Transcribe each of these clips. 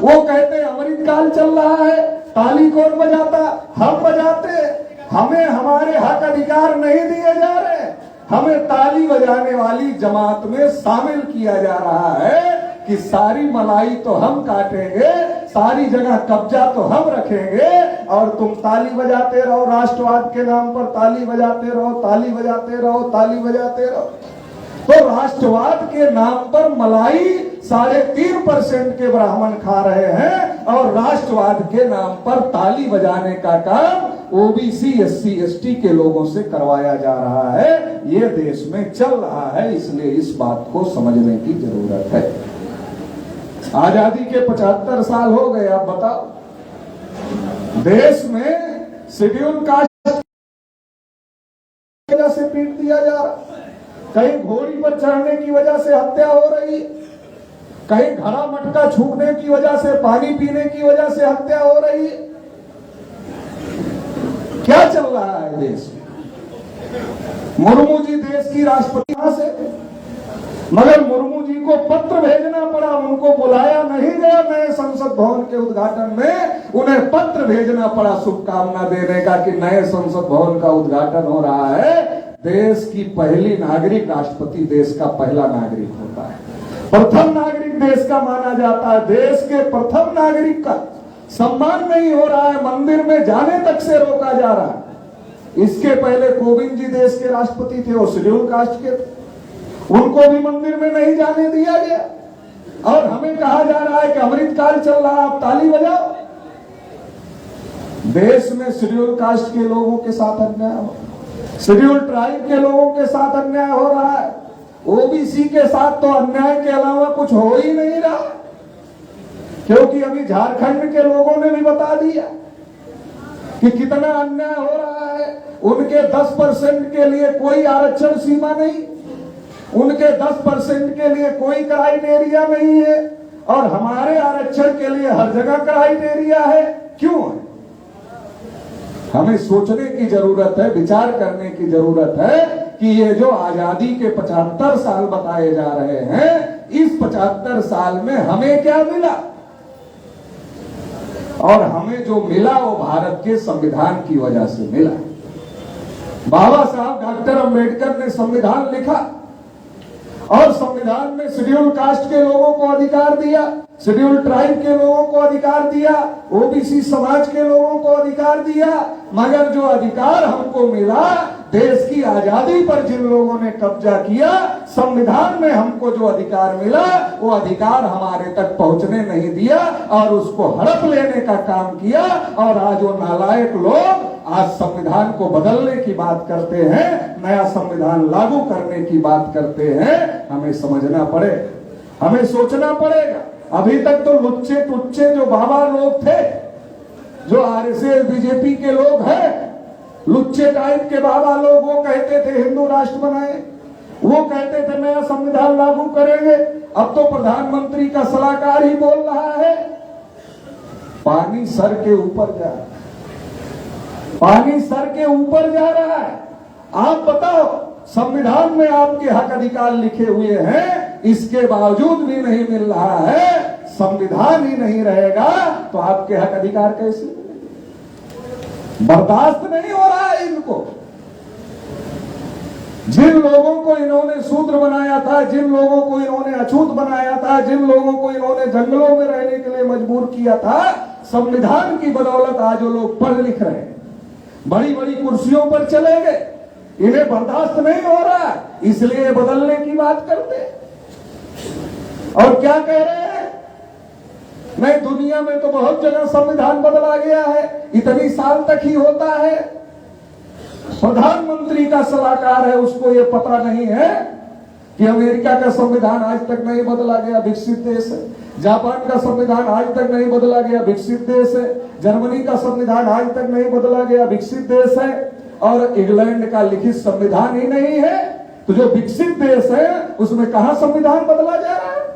वो कहते अमृतकाल चल रहा है, ताली कौन बजाता? हम बजाते। हमें हमारे हक अधिकार नहीं दिए जा रहे, हमें ताली बजाने वाली जमात में शामिल किया जा रहा है कि सारी मलाई तो हम काटेंगे, सारी जगह कब्जा तो हम रखेंगे और तुम ताली बजाते रहो, राष्ट्रवाद के नाम पर ताली बजाते रहो, ताली बजाते रहो, ताली बजाते रहो। तो राष्ट्रवाद के नाम पर मलाई 3.5% के ब्राह्मण खा रहे हैं और राष्ट्रवाद के नाम पर ताली बजाने का काम ओबीसी, एससी, एसटी के लोगों से करवाया जा रहा है। ये देश में चल रहा है, इसलिए इस बात को समझने की जरूरत है। आजादी के 75 साल हो गए, आप बताओ देश में शेड्यूल कास्ट की वजह से पीट दिया जा रहा, कहीं घोड़ी पर चढ़ने की वजह से हत्या हो रही, कहीं घड़ा मटका छूने की वजह से, पानी पीने की वजह से हत्या हो रही। क्या चल रहा है देश में? मुर्मू जी देश की राष्ट्रपति यहां से, मगर मुर्मू जी को पत्र भेजना पड़ा, उनको बुलाया नहीं गया नए संसद भवन के उद्घाटन में, उन्हें पत्र भेजना पड़ा शुभकामना देने का कि नए संसद भवन का उद्घाटन हो रहा है। देश की पहली नागरिक राष्ट्रपति देश का पहला नागरिक होता है, प्रथम नागरिक देश का माना जाता है। देश के प्रथम नागरिक का सम्मान नहीं हो रहा है, मंदिर में जाने तक से रोका जा रहा है। इसके पहले कोविंद जी देश के राष्ट्रपति थे, वो शेड्यूल कास्ट के थे, उनको भी मंदिर में नहीं जाने दिया गया और हमें कहा जा रहा है कि अमृतकाल चल रहा है, आप ताली बजाओ। देश में शेड्यूल कास्ट के लोगों के साथ अन्याय हो, शेड्यूल ट्राइब के लोगों के साथ अन्याय हो रहा है, ओबीसी के साथ तो अन्याय के अलावा कुछ हो ही नहीं रहा, क्योंकि अभी झारखंड के लोगों ने भी बता दिया कि कितना अन्याय हो रहा है। उनके 10% के लिए कोई आरक्षण सीमा नहीं, उनके 10% के लिए कोई क्राइटेरिया नहीं है और हमारे आरक्षण के लिए हर जगह क्राइटेरिया है। क्यों है? हमें सोचने की जरूरत है, विचार करने की जरूरत है कि ये जो आजादी के 75 साल बताए जा रहे हैं, इस 75 साल में हमें क्या मिला? और हमें जो मिला वो भारत के संविधान की वजह से मिला। बाबा साहब डॉक्टर अंबेडकर ने संविधान लिखा और संविधान में शेड्यूल कास्ट के लोगों को अधिकार दिया, शेड्यूल ट्राइब के लोगों को अधिकार दिया, ओबीसी समाज के लोगों को अधिकार दिया। मगर जो अधिकार हमको मिला, देश की आजादी पर जिन लोगों ने कब्जा किया, संविधान में हमको जो अधिकार मिला वो अधिकार हमारे तक पहुंचने नहीं दिया और उसको हड़प लेने का काम किया। और आज वो नालायक लोग आज संविधान को बदलने की बात करते हैं, नया संविधान लागू करने की बात करते हैं। हमें समझना पड़े, हमें सोचना पड़ेगा। अभी तक तो लुच्चे टुच्चे जो बाबा लोग थे, जो आरएसएस बीजेपी के लोग हैं, लुच्चे टाइप के बाबा लोग, वो कहते थे हिंदू राष्ट्र बनाए, वो कहते थे नया संविधान लागू करेंगे। अब तो प्रधानमंत्री का सलाहकार ही बोल रहा है पानी सर के ऊपर जा रहा है, पानी सर के ऊपर जा रहा है। आप बताओ, संविधान में आपके हक अधिकार लिखे हुए हैं, इसके बावजूद भी नहीं मिल रहा है। संविधान ही नहीं रहेगा तो आपके हक अधिकार कैसे मिलेंगे? बर्दाश्त नहीं हो रहा है इनको। जिन लोगों को इन्होंने शूद्र बनाया था, जिन लोगों को इन्होंने अछूत बनाया था, जिन लोगों को इन्होंने जंगलों में रहने के लिए मजबूर किया था, संविधान की बदौलत आज वो लोग पढ़ लिख रहे हैं, बड़ी बड़ी कुर्सियों पर चले गए। इन्हें बर्दाश्त नहीं हो रहा, इसलिए बदलने की बात करते। और क्या कह रहे हैं? नहीं, दुनिया में तो बहुत जगह संविधान बदला गया है, इतनी साल तक ही होता है। प्रधानमंत्री का सलाहकार है, उसको ये पता नहीं है कि अमेरिका का संविधान आज तक नहीं बदला गया, विकसित देश है। जापान का संविधान आज तक नहीं बदला गया, विकसित देश है। जर्मनी का संविधान आज तक नहीं बदला गया, विकसित देश है। और इंग्लैंड का लिखित संविधान ही नहीं है, तो जो विकसित देश है उसमें कहां संविधान बदला जा रहा है?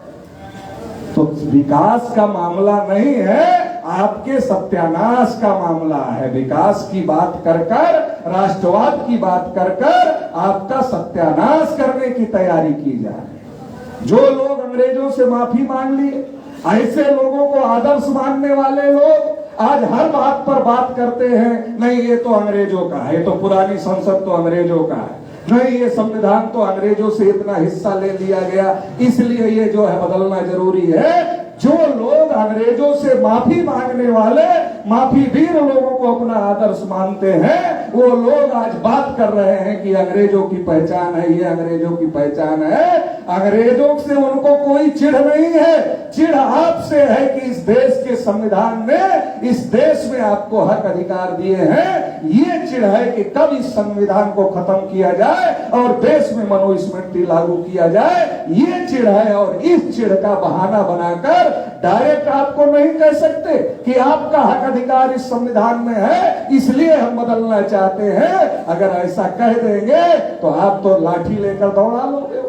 तो विकास का मामला नहीं है, आपके सत्यानाश का मामला है। विकास की बात कर कर, राष्ट्रवाद की बात कर कर आपका सत्यानाश करने की तैयारी की जा रही है। जो लोग अंग्रेजों से माफी मांग लिए, ऐसे लोगों को आदर्श मानने वाले लोग आज हर बात पर बात करते हैं, नहीं ये तो अंग्रेजों का है, ये तो पुरानी संसद तो अंग्रेजों का है, नहीं ये संविधान तो अंग्रेजों से इतना हिस्सा ले लिया गया, इसलिए ये जो है बदलना जरूरी है। जो लोग अंग्रेजों से माफी मांगने वाले माफी वीर लोगों को अपना आदर्श मानते हैं, वो लोग आज बात कर रहे हैं कि अंग्रेजों की पहचान है, ये अंग्रेजों की पहचान है। अंग्रेजों से उनको कोई चिढ़ नहीं है, चिढ़ आपसे है कि इस देश के संविधान ने इस देश में आपको हक अधिकार दिए हैं। ये चिढ़ है कि कब इस संविधान को खत्म किया जाए और देश में मनुस्मृति लागू किया जाए, ये चिढ़ है। और इस चिढ़ का बहाना बनाकर डायरेक्ट आपको नहीं कह सकते कि आपका हक अधिकार इस संविधान में है इसलिए हम बदलना चाहते हैं। अगर ऐसा कह देंगे तो आप तो लाठी लेकर दौड़ा लोगे,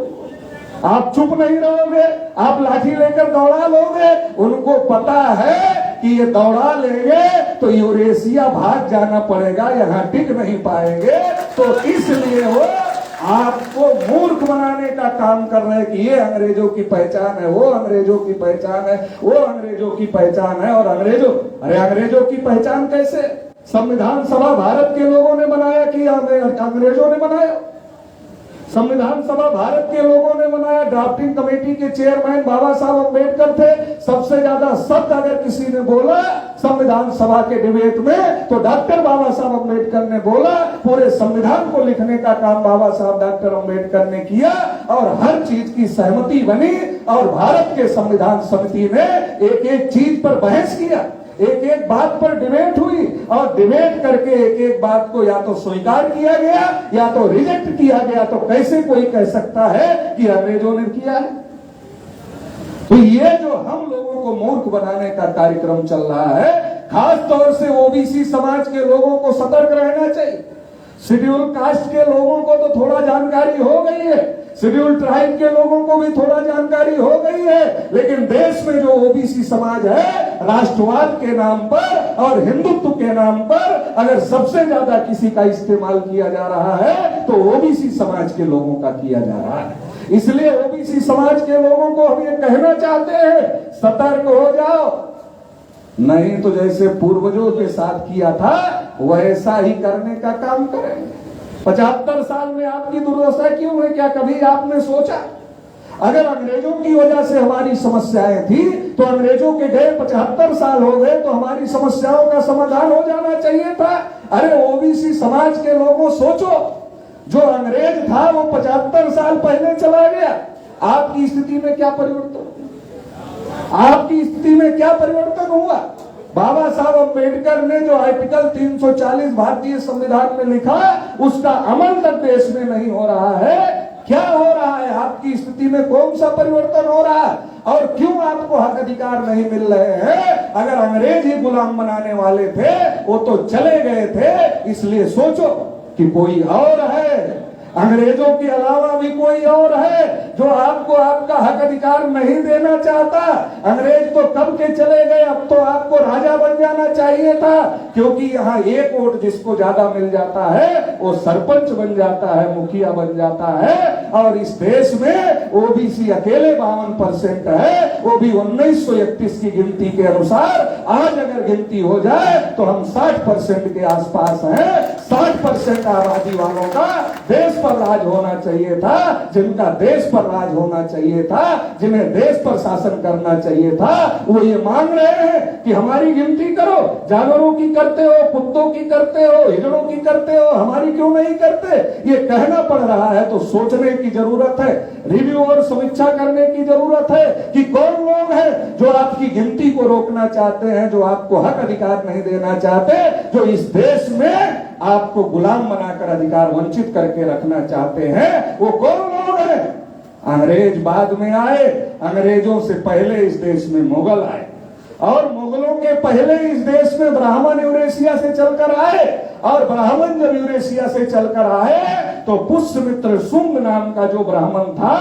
आप चुप नहीं रहोगे, आप लाठी लेकर दौड़ा लोगे। उनको पता है कि ये दौड़ा लेंगे तो यूरेशिया भाग जाना पड़ेगा, यहाँ टिक नहीं पाएंगे, तो इसलिए वो आपको मूर्ख बनाने का काम कर रहे हैं कि ये अंग्रेजों की पहचान है, वो अंग्रेजों की पहचान है, वो अंग्रेजों की पहचान है। और अरे अंग्रेजों की पहचान कैसे? संविधान सभा भारत के लोगों ने बनाया कि अंग्रेजों ने बनाया? संविधान सभा भारत के लोगों ने बनाया। ड्राफ्टिंग कमेटी के चेयरमैन बाबा साहब अम्बेडकर थे। सबसे ज्यादा शब्द अगर किसी ने बोला संविधान सभा के डिबेट में तो डॉक्टर बाबा साहब अम्बेडकर ने बोला। पूरे संविधान को लिखने का काम बाबा साहब डॉक्टर अम्बेडकर ने किया और हर चीज की सहमति बनी और भारत के संविधान समिति ने एक एक चीज पर बहस किया, एक एक बात पर डिबेट हुई और डिबेट करके एक एक बात को या तो स्वीकार किया गया या तो रिजेक्ट किया गया। तो कैसे कोई कह सकता है कि अंग्रेजों ने किया है? तो ये जो हम लोगों को मूर्ख बनाने का कार्यक्रम चल रहा है, खास तौर से ओबीसी समाज के लोगों को सतर्क रहना चाहिए। शेड्यूल कास्ट के लोगों को तो थोड़ा जानकारी हो गई है, शेड्यूल ट्राइब के लोगों को भी थोड़ा जानकारी हो गई है, लेकिन देश में जो ओबीसी समाज है, राष्ट्रवाद के नाम पर और हिंदुत्व के नाम पर अगर सबसे ज्यादा किसी का इस्तेमाल किया जा रहा है तो ओबीसी समाज के लोगों का किया जा रहा है। इसलिए ओबीसी समाज के लोगों को हम ये कहना चाहते हैं, सतर्क हो जाओ, नहीं तो जैसे पूर्वजों के साथ किया था वैसा ही करने का काम करेंगे। 75 साल में आपकी दुर्दशा क्यों है? क्या कभी आपने सोचा? अगर अंग्रेजों की वजह से हमारी समस्याएं थी तो अंग्रेजों के गए 75 साल हो गए तो हमारी समस्याओं का समाधान हो जाना चाहिए था। अरे ओबीसी समाज के लोगों सोचो, जो अंग्रेज था वो 75 साल पहले चला गया, आपकी स्थिति में क्या परिवर्तन, आपकी स्थिति में क्या परिवर्तन हुआ? बाबा साहब अम्बेडकर ने जो आर्टिकल 340 भारतीय संविधान में लिखा उसका अमल तक देश में नहीं हो रहा है। क्या हो रहा है? आपकी स्थिति में कौन सा परिवर्तन हो रहा है और क्यों आपको हक अधिकार नहीं मिल रहे हैं? अगर अंग्रेज ही गुलाम बनाने वाले थे वो तो चले गए थे, इसलिए सोचो कि कोई और है, अंग्रेजों के अलावा भी कोई और है जो आपको आपका हक अधिकार नहीं देना चाहता। अंग्रेज तो कब के चले गए, अब तो आपको राजा बन जाना चाहिए था, क्योंकि यहाँ एक वोट जिसको ज्यादा मिल जाता है वो सरपंच बन जाता है, मुखिया बन जाता है। और इस देश में ओबीसी अकेले 52% है, वो भी 1931 की गिनती के अनुसार। आज अगर गिनती हो जाए तो हम 60% के आसपास हैं। 60% आबादी वालों का देश पर राज होना चाहिए था, जिनका देश पर राज होना चाहिए था, जिन्हें देश पर शासन करना चाहिए था, वो ये मांग रहे हैं कि हमारी गिनती करो। जानवरों की करते हो, कुत्तों की करते हो, हिरणों की करते हो, हमारी क्यों नहीं करते? ये कहना पड़ रहा है तो सोचने की जरूरत है, रिव्यू और समीक्षा करने की जरूरत है कि कौन लोग हैं जो आपकी गिनती को रोकना चाहते हैं, जो आपको हक अधिकार नहीं देना चाहते, जो इस देश में आपको गुलाम बनाकर अधिकार वंचित करके रखना चाहते हैं। वो कौन लोग हैं? अंग्रेज बाद में आए, अंग्रेजों से पहले इस देश में मुगल आए और मुगलों के पहले इस देश में ब्राह्मण यूरेशिया से चलकर आए और ब्राह्मण जब यूरेशिया से चलकर आए तो पुष्यमित्र शुंग नाम का जो ब्राह्मण था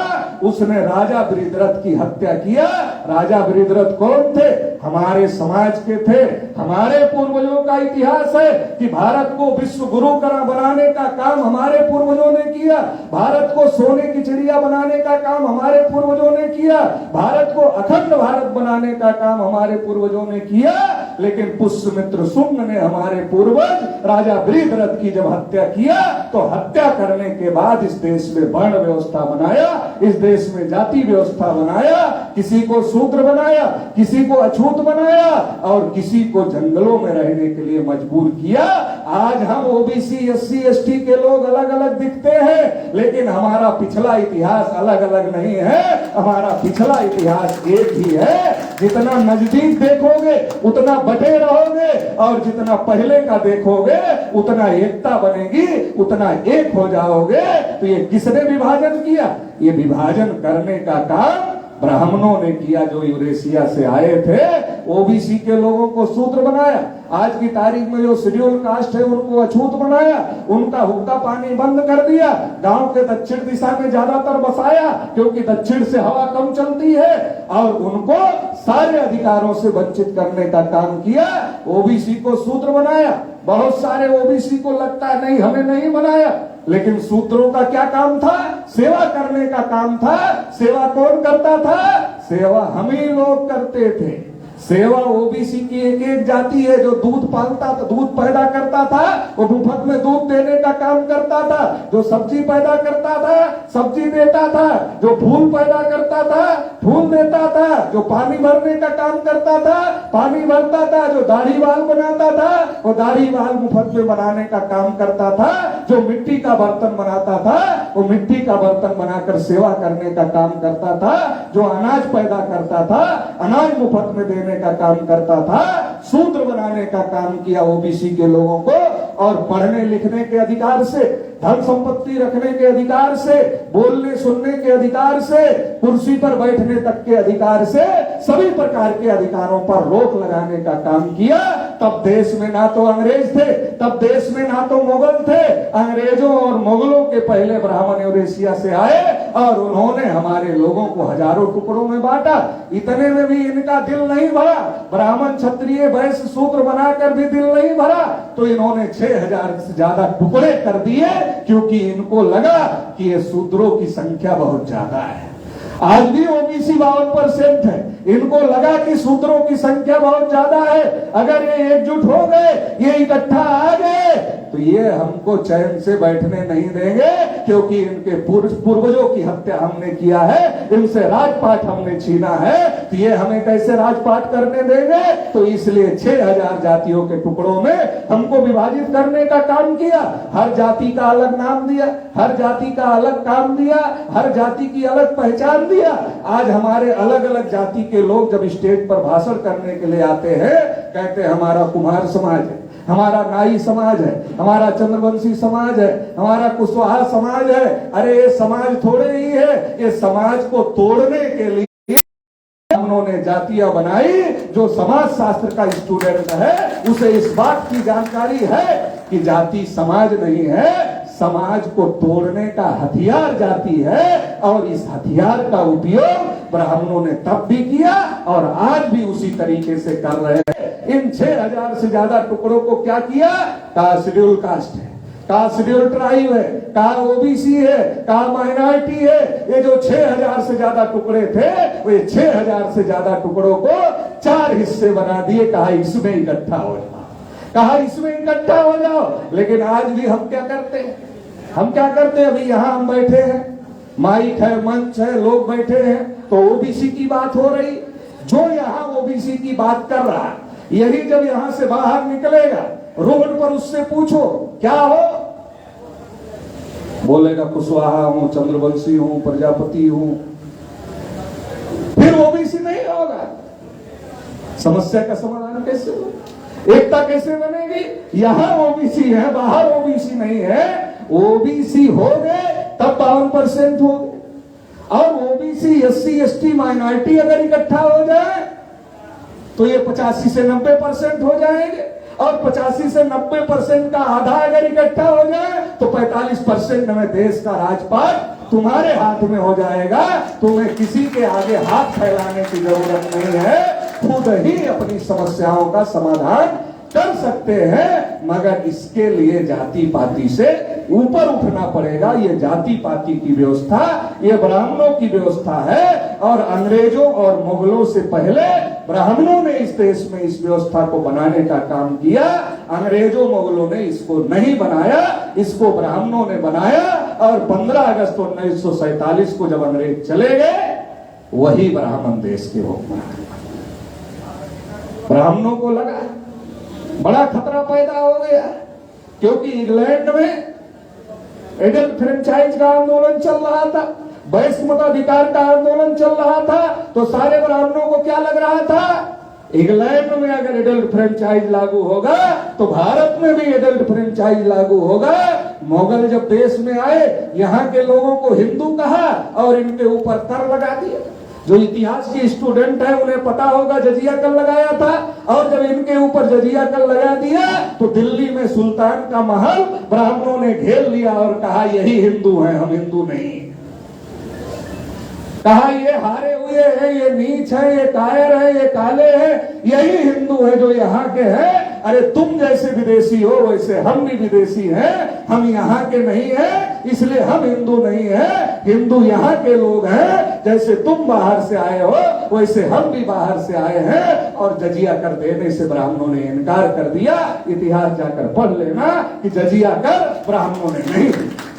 उसने राजा बृहद्रथ की हत्या किया। राजा बृहद्रथ कौन थे? हमारे समाज के थे। हमारे पूर्वजों का इतिहास है कि भारत को विश्व गुरु बनाने का काम हमारे पूर्वजों ने किया। भारत को सोने की चिड़िया बनाने का काम हमारे पूर्वजों ने किया। भारत को अखंड भारत बनाने का काम हमारे पूर्वजों ने किया। लेकिन पुष्यमित्र शुम्न ने हमारे पूर्वज राजा बृहद्रथ की जब हत्या किया तो हत्या करने के बाद इस देश में वर्ण व्यवस्था बनाया, इस देश में जाति व्यवस्था बनाया, किसी को शूद्र बनाया, किसी को अछूत बनाया और किसी को जंगलों में रहने के लिए मजबूर किया। आज हम ओबीसी एससी एसटी के लोग अलग अलग दिखते हैं, लेकिन हमारा पिछला इतिहास अलग अलग नहीं है। हमारा पिछला इतिहास एक ही है। जितना नजदीक देखोगे उतना बटे रहोगे और जितना पहले का देखोगे उतना एकता बनेगी, उतना एक हो जाओगे। तो ये किसने विभाजन किया? ये विभाजन करने का काम ब्राह्मणों ने किया, जो यूरेशिया से आए थे। ओबीसी के लोगों को शूद्र बनाया। आज की तारीख में जो शेड्यूल कास्ट है उनको अछूत बनाया, उनका हुक्का पानी बंद कर दिया, गांव के दक्षिण दिशा में ज्यादातर बसाया क्योंकि दक्षिण से हवा कम चलती है, और उनको सारे अधिकारों से वंचित करने का काम किया। ओबीसी को शूद्र बनाया। बहुत सारे ओबीसी को लगता है नहीं हमें नहीं बनाया, लेकिन शूद्रों का क्या काम था? सेवा करने का काम था। सेवा कौन करता था? सेवा हम ही लोग करते थे। सेवा ओबीसी की एक एक जाति है जो दूध पालता था, दूध पैदा करता था, वो मुफ्त में दूध देने का काम करता था। जो सब्जी पैदा करता था, सब्जी देता था। जो फूल पैदा करता था, फूल देता था। जो पानी भरने का काम करता था, पानी भरता था। जो दाढ़ी बाल बनाता था, वो दाढ़ी बाल मुफ्त में बनाने का काम करता था। जो मिट्टी का बर्तन बनाता था, वो मिट्टी का बर्तन बनाकर सेवा करने का काम करता था। जो अनाज पैदा करता था, अनाज मुफ्त में देने का काम करता था। शूद्र बनाने का काम किया ओबीसी के लोगों को, और पढ़ने लिखने के अधिकार से, धन संपत्ति रखने के अधिकार से, बोलने सुनने के अधिकार से, कुर्सी पर बैठने तक के अधिकार से, सभी प्रकार के अधिकारों पर रोक लगाने का काम किया। तब देश में ना तो अंग्रेज थे, तब देश में ना तो मुगल थे। अंग्रेजों और मुगलों के पहले ब्राह्मण यूरेशिया से आए और उन्होंने हमारे लोगों को हजारों टुकड़ों में बांटा। इतने में भी इनका दिल नहीं भरा। ब्राह्मण क्षत्रिय वैश्य शूद्र बनाकर भी दिल नहीं भरा, तो इन्होंने 6000 से ज्यादा टुकड़े कर दिए, क्योंकि इनको लगा कि ये शूद्रों की संख्या बहुत ज्यादा है। आज भी ओबीसी 52% है। इनको लगा कि शूद्रों की संख्या बहुत ज्यादा है, अगर ये एकजुट हो गए, ये इकट्ठा आ गए, तो ये हमको चैन से बैठने नहीं देंगे, क्योंकि इनके पूर्वजों की हत्या हमने किया है, इनसे राजपाट हमने छीना है, तो ये हमें कैसे राजपाट करने देंगे? तो इसलिए 6000 जातियों के टुकड़ों में हमको विभाजित करने का काम किया। हर जाति का अलग नाम दिया, हर जाति का अलग काम दिया, हर जाति की अलग पहचान दिया। आज हमारे अलग अलग जाति के लोग जब स्टेज पर भाषण करने के लिए आते हैं, कहते हैं हमारा कुम्हार समाज है, हमारा नाई समाज है, हमारा चंद्रवंशी समाज है, हमारा कुशवाहा समाज है। अरे ये समाज थोड़े ही है, ये समाज को तोड़ने के लिए उन्होंने जातियां बनाई। जो समाज शास्त्र का स्टूडेंट है उसे इस बात की जानकारी है कि जाति समाज नहीं है, समाज को तोड़ने का हथियार जाति है, और इस हथियार का उपयोग ब्राह्मणों ने तब भी किया और आज भी उसी तरीके से कर रहे हैं। इन 6000 से ज्यादा टुकड़ों को क्या किया? कहा शेड्यूल कास्ट है, कहा शेड्यूल ट्राइब है, कहा ओबीसी है, कहा माइनॉरिटी है। ये जो 6000 से ज्यादा टुकड़े थे, वो 6000 से ज्यादा टुकड़ों को 4 हिस्से बना दिए। कहा इसमें इकट्ठा हो जाओ, कहा इसमें इकट्ठा हो जाओ। लेकिन आज भी हम क्या करते हैं? हम क्या करते हैं? अभी यहाँ हम बैठे हैं, माइक है, मंच है, लोग बैठे हैं, तो ओबीसी की बात हो रही। जो यहाँ ओबीसी की बात कर रहा है, यही जब यहाँ से बाहर निकलेगा, रोड पर उससे पूछो क्या हो, बोलेगा कुशवाहा हूं, चंद्रवंशी हूं, प्रजापति हूं, फिर ओबीसी नहीं होगा। समस्या का समाधान कैसे होगा? एकता कैसे बनेगी? यहां ओबीसी है, बाहर ओबीसी नहीं है। ओबीसी हो गए तब 52% हो गए, और ओबीसी एससी एसटी माइनॉरिटी अगर इकट्ठा हो जाए तो ये 85 से 90% हो जाएंगे, और 85 से 90% का आधा अगर इकट्ठा हो जाए तो 45% में देश का राजपाट तुम्हारे हाथ में हो जाएगा। तुम्हें किसी के आगे हाथ फैलाने की जरूरत नहीं है, खुद ही अपनी समस्याओं का समाधान कर सकते हैं। मगर इसके लिए जाति पाति से ऊपर उठना पड़ेगा। ये जाति पाति की व्यवस्था, ये ब्राह्मणों की व्यवस्था है और अंग्रेजों और मुगलों से पहले ब्राह्मणों ने इस देश में इस व्यवस्था को बनाने का काम किया। अंग्रेजों मुगलों ने इसको नहीं बनाया, इसको ब्राह्मणों ने बनाया। और 15 अगस्त 1947 को जब अंग्रेज चले गए, वही ब्राह्मण देश के हुक्मरान। ब्राह्मणों को लगा बड़ा खतरा पैदा हो गया, क्योंकि इंग्लैंड में एडल्ट फ्रेंचाइज का आंदोलन चल रहा था, वयस्क मताधिकार का आंदोलन चल रहा था। तो सारे ब्राह्मणों को क्या लग रहा था, इंग्लैंड में अगर एडल्ट फ्रेंचाइज लागू होगा तो भारत में भी एडल्ट फ्रेंचाइज लागू होगा। मुगल जब देश में आए, यहाँ के लोगों को हिंदू कहा और इनके ऊपर कर लगा दिया। जो इतिहास के स्टूडेंट है उन्हें पता होगा जजिया कर लगाया था। और जब इनके ऊपर जजिया कर लगा दिया तो दिल्ली में सुल्तान का महल ब्राह्मणों ने घेर लिया और कहा यही हिंदू हैं, हम हिंदू नहीं। कहा ये हारे हुए हैं, ये नीच है, ये कायर है, ये काले हैं, यही हिंदू है जो यहाँ के हैं। अरे तुम जैसे विदेशी हो वैसे हम भी विदेशी हैं, हम यहाँ के नहीं हैं, इसलिए हम हिंदू नहीं हैं। हिंदू यहाँ के लोग हैं, जैसे तुम बाहर से आए हो वैसे हम भी बाहर से आए हैं। और जजिया कर देने से ब्राह्मणों ने इनकार कर दिया। इतिहास जाकर पढ़ लेना कि जजिया कर ब्राह्मणों ने नहीं दिया।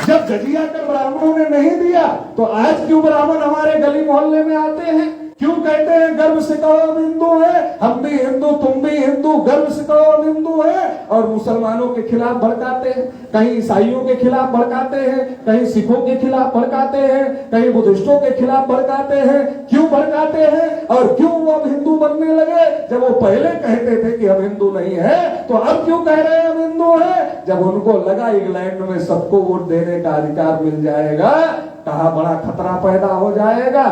जब जजिया कर ब्राह्मणों ने नहीं दिया तो आज क्यों ब्राह्मण हमारे गली मोहल्ले में आते हैं? क्यों कहते हैं गर्व से कहो हम हिंदू हैं, हम भी हिंदू तुम भी हिंदू, गर्व से कहो हम हिंदू हैं। और मुसलमानों के खिलाफ भड़काते हैं, कहीं ईसाइयों के खिलाफ भड़काते हैं, कहीं सिखों के खिलाफ भड़काते हैं, कहीं बुद्धिस्टों के खिलाफ भड़काते हैं। क्यों भड़काते हैं और क्यों वो अब हिंदू बनने लगे? जब वो पहले कहते थे कि हम हिंदू नहीं है, तो अब क्यों कह रहे हैं हम हिंदू हैं? जब उनको लगा इंग्लैंड में सबको वोट देने का अधिकार मिल जाएगा, कहा बड़ा खतरा पैदा हो जाएगा।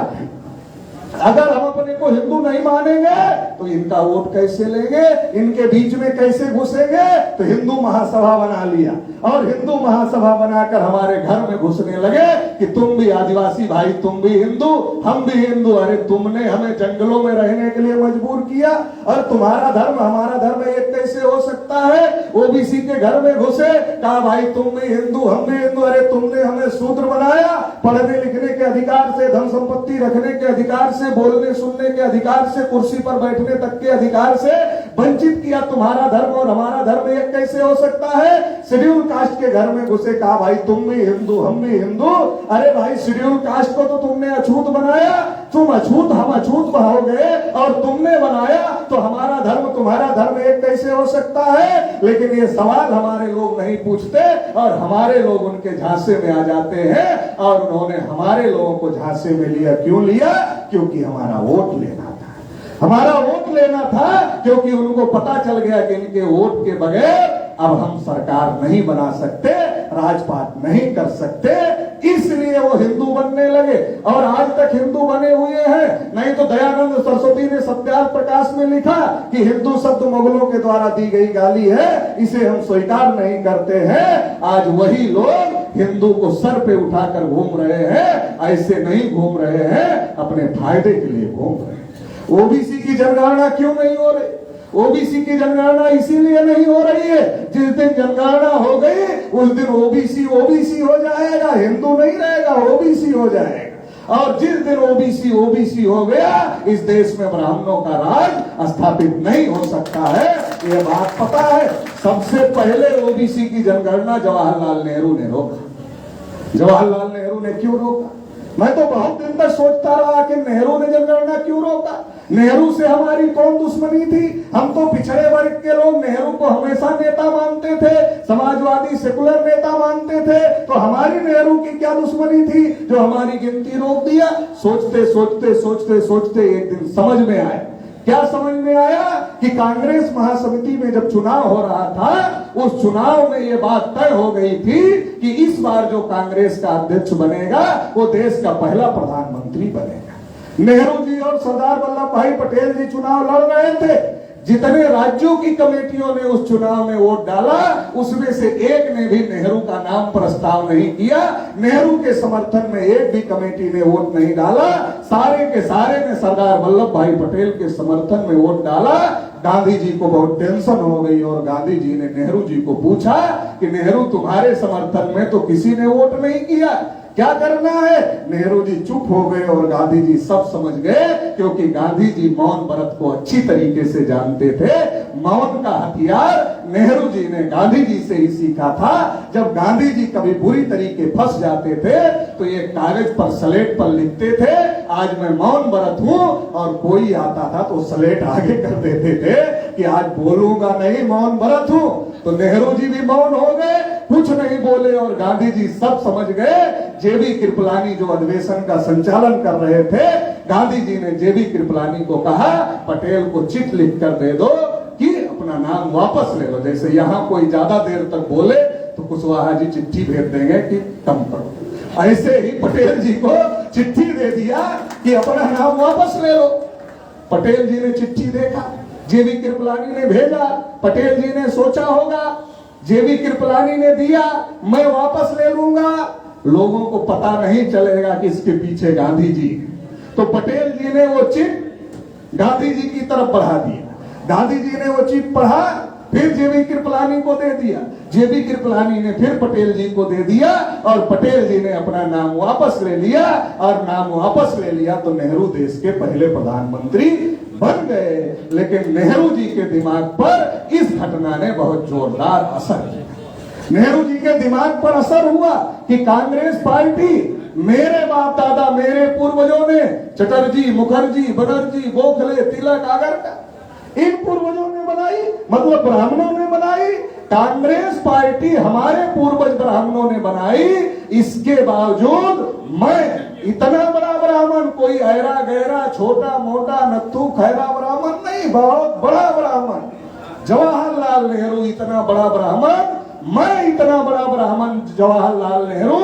अगर हम अपने को हिंदू नहीं मानेंगे तो इनका वोट कैसे लेंगे, इनके बीच में कैसे घुसेंगे? तो हिंदू महासभा बना लिया और हिंदू महासभा बनाकर हमारे घर में घुसने लगे कि तुम भी आदिवासी भाई, तुम भी हिंदू, हम भी हिंदू। अरे तुमने हमें जंगलों में रहने के लिए मजबूर किया और तुम्हारा धर्म हमारा धर्म एक कैसे हो सकता है? ओबीसी के घर में घुसे, कहा भाई तुम भी हिंदू हम भी हिंदू। अरे तुमने हमें शूद्र बनाया, पढ़ने लिखने के अधिकार से, धन संपत्ति रखने के अधिकार से, बोलने सुनने के अधिकार से, कुर्सी पर बैठने तक के अधिकार से वंचित किया। तुम्हारा धर्म और हमारा धर्म एक कैसे हो सकता है? शेड्यूल कास्ट के घर में घुसे, कहा भाई तुम भी हिंदू हम भी हिंदू। अरे भाई शेड्यूल कास्ट को तो तुमने अछूत बनाया, तुम अछूत हम अछूत हो गए और तुमने बनाया तो हमारा धर्म तुम्हारा धर्म एक कैसे हो सकता है? लेकिन ये सवाल हमारे लोग नहीं पूछते और हमारे लोग उनके झांसे में आ जाते हैं। और उन्होंने हमारे लोगों को झांसे में लिया। क्यों लिया? क्योंकि हमारा वोट लेना था, हमारा वोट लेना था। क्योंकि उनको पता चल गया कि इनके वोट के बगैर अब हम सरकार नहीं बना सकते, राजपाट नहीं कर सकते, इसलिए वो हिंदू बनने लगे और आज तक हिंदू बने हुए हैं। नहीं तो दयानंद सरस्वती ने सत्याग्रह प्रकाश में लिखा कि हिंदू शब्द मुगलों के द्वारा दी गई गाली है, इसे हम स्वीकार नहीं करते हैं। आज वही लोग हिंदू को सर पे उठाकर घूम रहे हैं, ऐसे नहीं घूम रहे हैं, अपने फायदे के लिए घूम रहे हैं। ओबीसी की जनगणना क्यों नहीं हो रही? ओबीसी की जनगणना इसीलिए नहीं हो रही है, जिस दिन जनगणना हो गई उस दिन ओबीसी ओबीसी हो जाएगा, हिंदू नहीं रहेगा, ओबीसी हो जाएगा। और जिस दिन ओबीसी ओबीसी हो गया, इस देश में ब्राह्मणों का राज स्थापित नहीं हो सकता है। ये बात पता है। सबसे पहले ओबीसी की जनगणना जवाहरलाल नेहरू ने रोका। जवाहरलाल नेहरू ने क्यों रोका? मैं तो बहुत दिन तक सोचता रहा कि नेहरू ने जनगणना क्यों रोका। नेहरू से हमारी कौन दुश्मनी थी? हम तो पिछड़े वर्ग के लोग नेहरू को हमेशा नेता मानते थे, समाजवादी सेकुलर नेता मानते थे, तो हमारी नेहरू की क्या दुश्मनी थी जो हमारी गिनती रोक दिया? सोचते सोचते सोचते सोचते एक दिन समझ में आया। क्या समझ में आया? कि कांग्रेस महासमिति में जब चुनाव हो रहा था, उस चुनाव में ये बात तय हो गई थी कि इस बार जो कांग्रेस का अध्यक्ष बनेगा वो देश का पहला प्रधानमंत्री बनेगा। नेहरू जी और सरदार वल्लभ भाई पटेल जी चुनाव लड़ रहे थे। जितने राज्यों की कमेटियों ने उस चुनाव में वोट डाला, उसमें से एक ने भी नेहरू का नाम प्रस्ताव नहीं किया। नेहरू के समर्थन में एक भी कमेटी ने वोट नहीं डाला। सारे के सारे ने सरदार वल्लभ भाई पटेल के समर्थन में वोट डाला। गांधी जी को बहुत टेंशन हो गई और गांधी जी ने नेहरू जी को पूछा कि नेहरू, तुम्हारे समर्थन में तो किसी ने वोट नहीं किया, क्या करना है? नेहरू जी चुप हो गए और गांधी जी सब समझ गए, क्योंकि गांधी जी मौन व्रत को अच्छी तरीके से जानते थे। मौन का हथियार नेहरू जी ने गांधी जी से ही सीखा था। जब गांधी जी कभी बुरी तरीके फंस जाते थे तो ये कागज पर स्लेट पर लिखते थे, आज मैं मौन व्रत हूं, और कोई आता था तो स्लेट आगे कर देते थे कि आज बोलूंगा नहीं, मौन व्रत हूं। तो नेहरू जी भी मौन हो गए, कुछ नहीं बोले, और गांधी जी सब समझ गए। जेबी कृपलानी जो अधिवेशन का संचालन कर रहे थे, गांधी जी ने जेबी कृपलानी को कहा, पटेल को चिट लिख कर दे दो कि अपना नाम वापस ले लो। जैसे यहाँ कोई ज्यादा देर तक बोले तो कुशवाहा जी चिट्ठी भेज देंगे कि कम करो, ऐसे ही पटेल जी को चिट्ठी दे दिया कि अपना नाम वापस ले लो। पटेल जी ने चिट्ठी देखा, जेबी कृपलानी ने भेजा, पटेल जी ने सोचा होगा, जेबी कृपलानी ने दिया, मैं वापस ले लूंगा, लोगों को पता नहीं चलेगा कि इसके पीछे गांधी जी। तो पटेल जी ने वो चिट गांधी जी की तरफ बढ़ा दिया। गांधी जी ने वो चिट पढ़ा, फिर जेबी कृपलानी को दे दिया, जेबी कृपलानी ने फिर पटेल जी को दे दिया, और पटेल जी ने अपना नाम वापस ले लिया। और नाम वापस ले लिया तो नेहरू देश के पहले प्रधानमंत्री बन गए। लेकिन नेहरू जी के दिमाग पर इस घटना ने बहुत जोरदार असर किया। नेहरू जी के दिमाग पर असर हुआ कि कांग्रेस पार्टी मेरे बाप दादा, मेरे पूर्वजों ने, चटर्जी, मुखर्जी, बनर्जी, गोखले, तिलक, आगरकर, इन पूर्वजों ने बनाई, मतलब ब्राह्मणों ने बनाई। कांग्रेस पार्टी हमारे पूर्वज ब्राह्मणों ने बनाई, इसके बावजूद मैं इतना बड़ा ब्राह्मण, कोई ऐरा गहरा, छोटा मोटा, नत्थू खैरा ब्राह्मण नहीं, बहुत बड़ा ब्राह्मण, जवाहरलाल नेहरू इतना बड़ा ब्राह्मण, मैं इतना बड़ा ब्राह्मण जवाहरलाल नेहरू,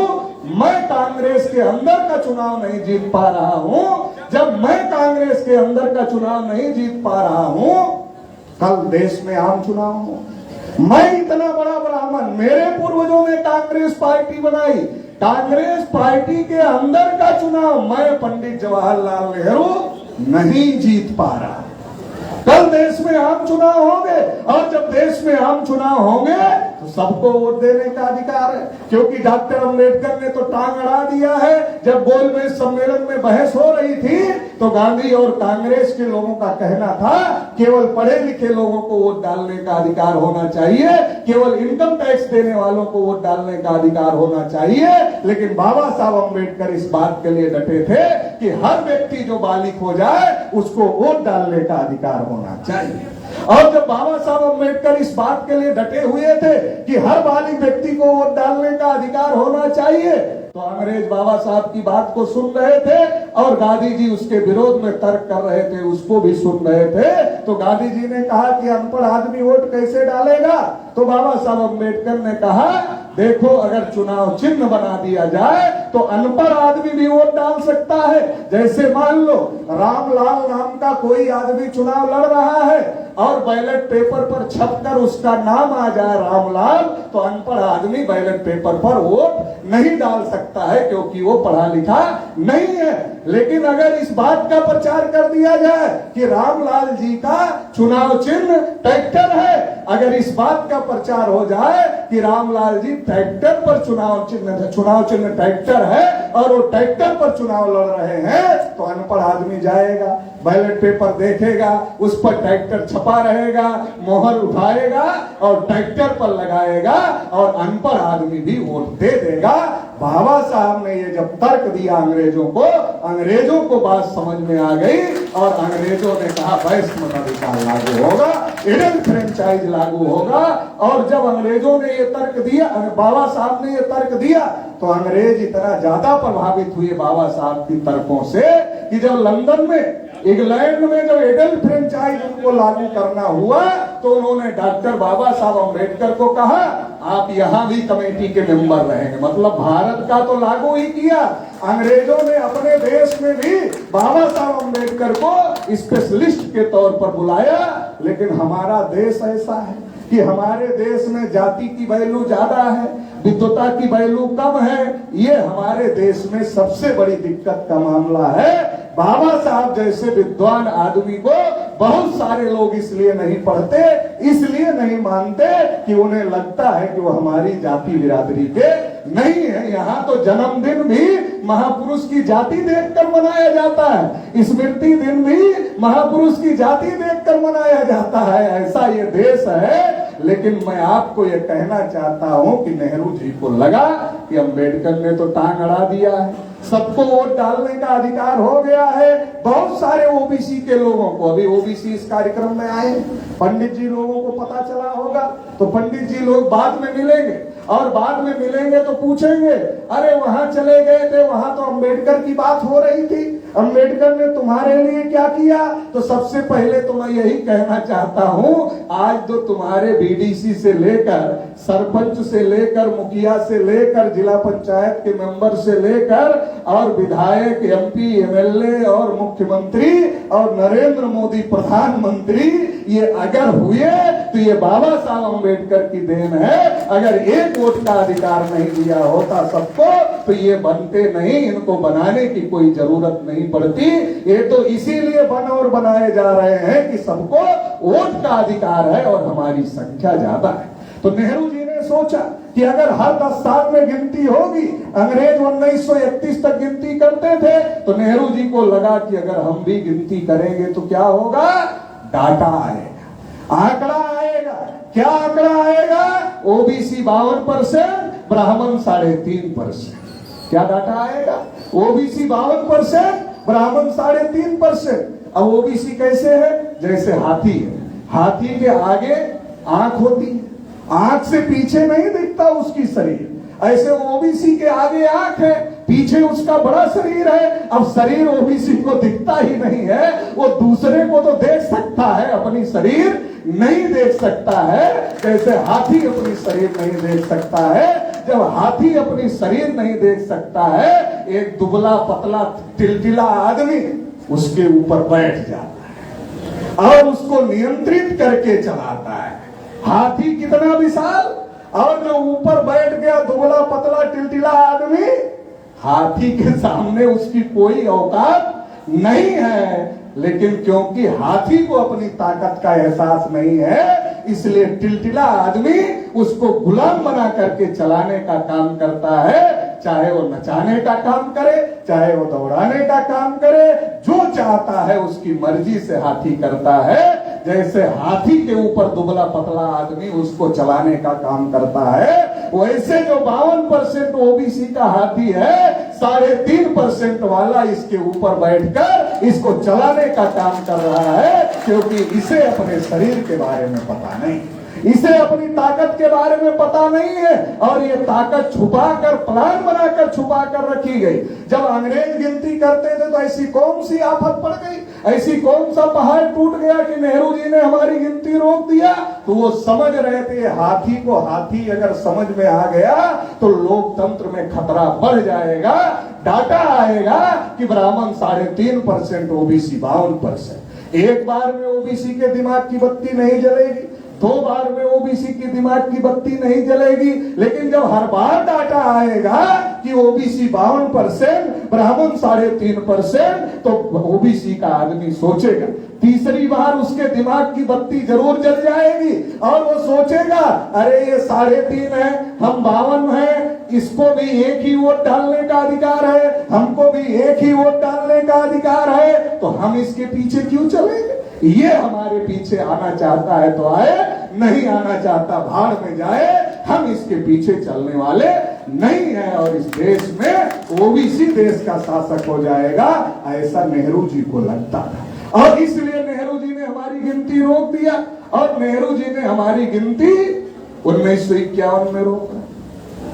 मैं कांग्रेस के अंदर का चुनाव नहीं जीत पा रहा हूं। जब मैं कांग्रेस के अंदर का चुनाव नहीं जीत पा रहा हूं, कल देश में आम चुनाव हो, मैं इतना बड़ा ब्राह्मण, मेरे पूर्वजों ने कांग्रेस पार्टी बनाई, कांग्रेस पार्टी के अंदर का चुनाव मैं पंडित जवाहरलाल नेहरू नहीं जीत पा रहा। कल देश में आम चुनाव होंगे, और जब देश में आम चुनाव होंगे तो सबको वोट देने का अधिकार है, क्योंकि डॉक्टर अंबेडकर ने तो टांग अड़ा दिया है। जब गोलमेज सम्मेलन में बहस हो रही थी तो गांधी और कांग्रेस के लोगों का कहना था केवल पढ़े लिखे लोगों को वोट डालने का अधिकार होना चाहिए, केवल इनकम टैक्स देने वालों को वोट डालने का अधिकार होना चाहिए। लेकिन बाबा साहब अंबेडकर इस बात के लिए डटे थे कि हर व्यक्ति जो बालिग हो जाए उसको वोट डालने का अधिकार होना चाहिए। और जब बाबा साहब अंबेडकर इस बात के लिए डटे हुए थे कि हर बालिग व्यक्ति को वोट डालने का अधिकार होना चाहिए, तो अंग्रेज बाबा साहब की बात को सुन रहे थे, और गांधी जी उसके विरोध में तर्क कर रहे थे, उसको भी सुन रहे थे। तो गांधी जी ने कहा कि अनपढ़ आदमी वोट कैसे डालेगा? तो बाबा साहब अंबेडकर ने कहा, देखो, अगर चुनाव चिन्ह बना दिया जाए तो अनपढ़ आदमी भी वोट डाल सकता है। जैसे मान लो रामलाल नाम का कोई आदमी चुनाव लड़ रहा है और बैलेट पेपर पर छपकर उसका नाम आ जाए रामलाल, तो अनपढ़ आदमी बैलेट पेपर पर वोट नहीं डाल सकता है, क्योंकि वो पढ़ा लिखा नहीं है। लेकिन अगर इस बात का प्रचार कर दिया जाए कि रामलाल जी का चुनाव चिन्ह ट्रैक्टर है, अगर इस बात का प्रचार हो जाए कि रामलाल जी ट्रैक्टर पर चुनाव चिन्ह ट्रैक्टर है और वो ट्रैक्टर पर चुनाव लड़ रहे हैं, तो अनपढ़ आदमी जाएगा, बैलेट पेपर देखेगा, उस पर ट्रैक्टर छपा रहेगा, मोहर उठाएगा और ट्रैक्टर पर लगाएगा, और अनपढ़ आदमी भी वोट दे देगा। बाबा साहब ने ये जब तर्क दिया अंग्रेजों को बात समझ में आ गई, और अंग्रेजों ने कहा वैश्य मताधिकार लागू होगा, एडल फ्रेंचाइज लागू होगा। और जब अंग्रेजों ने ये तर्क दिया, बाबा साहब ने ये तर्क दिया, तो अंग्रेज इतना ज्यादा प्रभावित हुए बाबा साहब की तर्कों से कि जब लंदन में, इंग्लैंड में जब एडल फ्रेंचाइज उनको लागू करना हुआ, तो उन्होंने डॉक्टर बाबा साहब अंबेडकर को कहा, आप यहाँ भी कमेटी के मेंबर रहेंगे। मतलब भारत का तो लागू ही किया, अंग्रेजों ने अपने देश में भी बाबा साहब अंबेडकर को स्पेशलिस्ट के तौर पर बुलाया लेकिन हमारा देश ऐसा है कि हमारे देश में जाति की वैल्यू ज्यादा है, विद्वता की वैल्यू कम है। ये हमारे देश में सबसे बड़ी दिक्कत का मामला है। बाबा साहब जैसे विद्वान आदमी को बहुत सारे लोग इसलिए नहीं पढ़ते, इसलिए नहीं मानते कि उन्हें लगता है कि वो हमारी जाति बिरादरी के नहीं है। यहाँ तो जन्मदिन भी महापुरुष की जाति देखकर मनाया जाता है, स्मृति दिन भी महापुरुष की जाति देखकर मनाया जाता है। ऐसा ये देश है। लेकिन मैं आपको ये कहना चाहता हूं कि नेहरू जी को लगा कि अंबेडकर ने तो टांग अड़ा दिया है, सबको वोट डालने का अधिकार हो गया है। बहुत सारे ओबीसी के लोगों को, अभी ओबीसी इस कार्यक्रम में आए, पंडित जी लोगों को पता चला होगा, तो पंडित जी लोग बाद में मिलेंगे और बाद में मिलेंगे तो पूछेंगे, अरे वहां चले गए थे, वहां तो अंबेडकर की बात हो रही थी, अंबेडकर ने तुम्हारे लिए क्या किया? तो सबसे पहले तो मैं यही कहना चाहता हूं, आज तो तुम्हारे बीडीसी से लेकर, सरपंच से लेकर, मुखिया से लेकर, जिला पंचायत के मेंबर से लेकर और विधायक, एमपी, एमएलए और मुख्यमंत्री और नरेंद्र मोदी प्रधानमंत्री, ये अगर हुए तो ये बाबा साहब अंबेडकर की देन है। अगर एक वोट का अधिकार नहीं दिया होता सबको तो ये बनते नहीं, इनको बनाने की कोई जरूरत नहीं पड़ती। ये तो इसीलिए बन और बनाए जा रहे हैं कि सबको वोट का अधिकार है और हमारी संख्या ज्यादा है। तो नेहरू जी ने सोचा कि अगर हर 10 साल में गिनती होगी, अंग्रेज 1931 तक गिनती करते थे, तो नेहरू जी को लगा कि अगर हम भी गिनती करेंगे तो क्या होगा? डाटा आएगा, आंकड़ा आएगा। क्या आंकड़ा आएगा? ओबीसी 52%, ब्राह्मण 3.5%। क्या डाटा आएगा? ओबीसी 52%, ब्राह्मण 3.5%। अब ओबीसी कैसे है? जैसे हाथी है, हाथी के आगे आंख होती है, आंख से पीछे नहीं दिखता उसकी शरीर, ऐसे ओबीसी के आगे आंख है, पीछे उसका बड़ा शरीर है। अब शरीर ओबीसी को दिखता ही नहीं है, वो दूसरे को तो देख सकता है, अपनी शरीर नहीं देख सकता है। जैसे हाथी अपनी शरीर नहीं देख सकता है, जब हाथी अपनी शरीर नहीं देख सकता है, एक दुबला पतला टिलटिला आदमी उसके ऊपर बैठ जाता है और उसको नियंत्रित करके चलाता है। हाथी कितना विशाल, और जो ऊपर बैठ गया दुबला पतला टिलटिला आदमी, हाथी के सामने उसकी कोई औकात नहीं है। लेकिन क्योंकि हाथी को अपनी ताकत का एहसास नहीं है, इसलिए टिलटिला आदमी उसको गुलाम बना करके चलाने का काम करता है। चाहे वो नचाने का काम करे, चाहे वो दौड़ाने का काम करे, जो चाहता है उसकी मर्जी से हाथी करता है। जैसे हाथी के ऊपर दुबला पतला आदमी उसको चलाने का काम करता है, वैसे जो 52% ओबीसी का हाथी है, 3.5% वाला इसके ऊपर बैठकर इसको चलाने का काम कर रहा है। क्योंकि इसे अपने शरीर के बारे में पता नहीं, इसे अपनी ताकत के बारे में पता नहीं है, और ये ताकत छुपाकर, प्लान बनाकर छुपाकर रखी गई। जब अंग्रेज गिनती करते थे तो ऐसी कौन सी आफत पड़ गई, ऐसी कौन सा पहाड़ टूट गया कि नेहरू जी ने हमारी गिनती रोक दिया? तो वो समझ रहे थे हाथी को, हाथी अगर समझ में आ गया तो लोकतंत्र में खतरा बढ़ जाएगा। डाटा आएगा कि ब्राह्मण 3.5%, ओबीसी 52%। एक बार में ओबीसी के दिमाग की बत्ती नहीं जलेगी, 2 बार में ओबीसी की दिमाग की बत्ती नहीं जलेगी। लेकिन जब हर बार डाटा आएगा कि ओबीसी 52%, ब्राह्मण 3.5%, तो ओबीसी का आदमी सोचेगा, तीसरी बार उसके दिमाग की बत्ती जरूर जल जाएगी और वो सोचेगा, अरे ये 3.5 है, हम 52 हैं, इसको भी एक ही वोट डालने का अधिकार है, हमको भी एक ही वोट डालने का अधिकार है, तो हम इसके पीछे क्यों चलेंगे? ये हमारे पीछे आना चाहता है तो आए, नहीं आना चाहता भाड़ में जाए, हम इसके पीछे चलने वाले नहीं है। और इस देश में ओबीसी देश का शासक हो जाएगा, ऐसा नेहरू जी को लगता था। और इसलिए नेहरू जी ने हमारी गिनती रोक दिया, और नेहरू जी ने हमारी गिनती 1951 में रोका,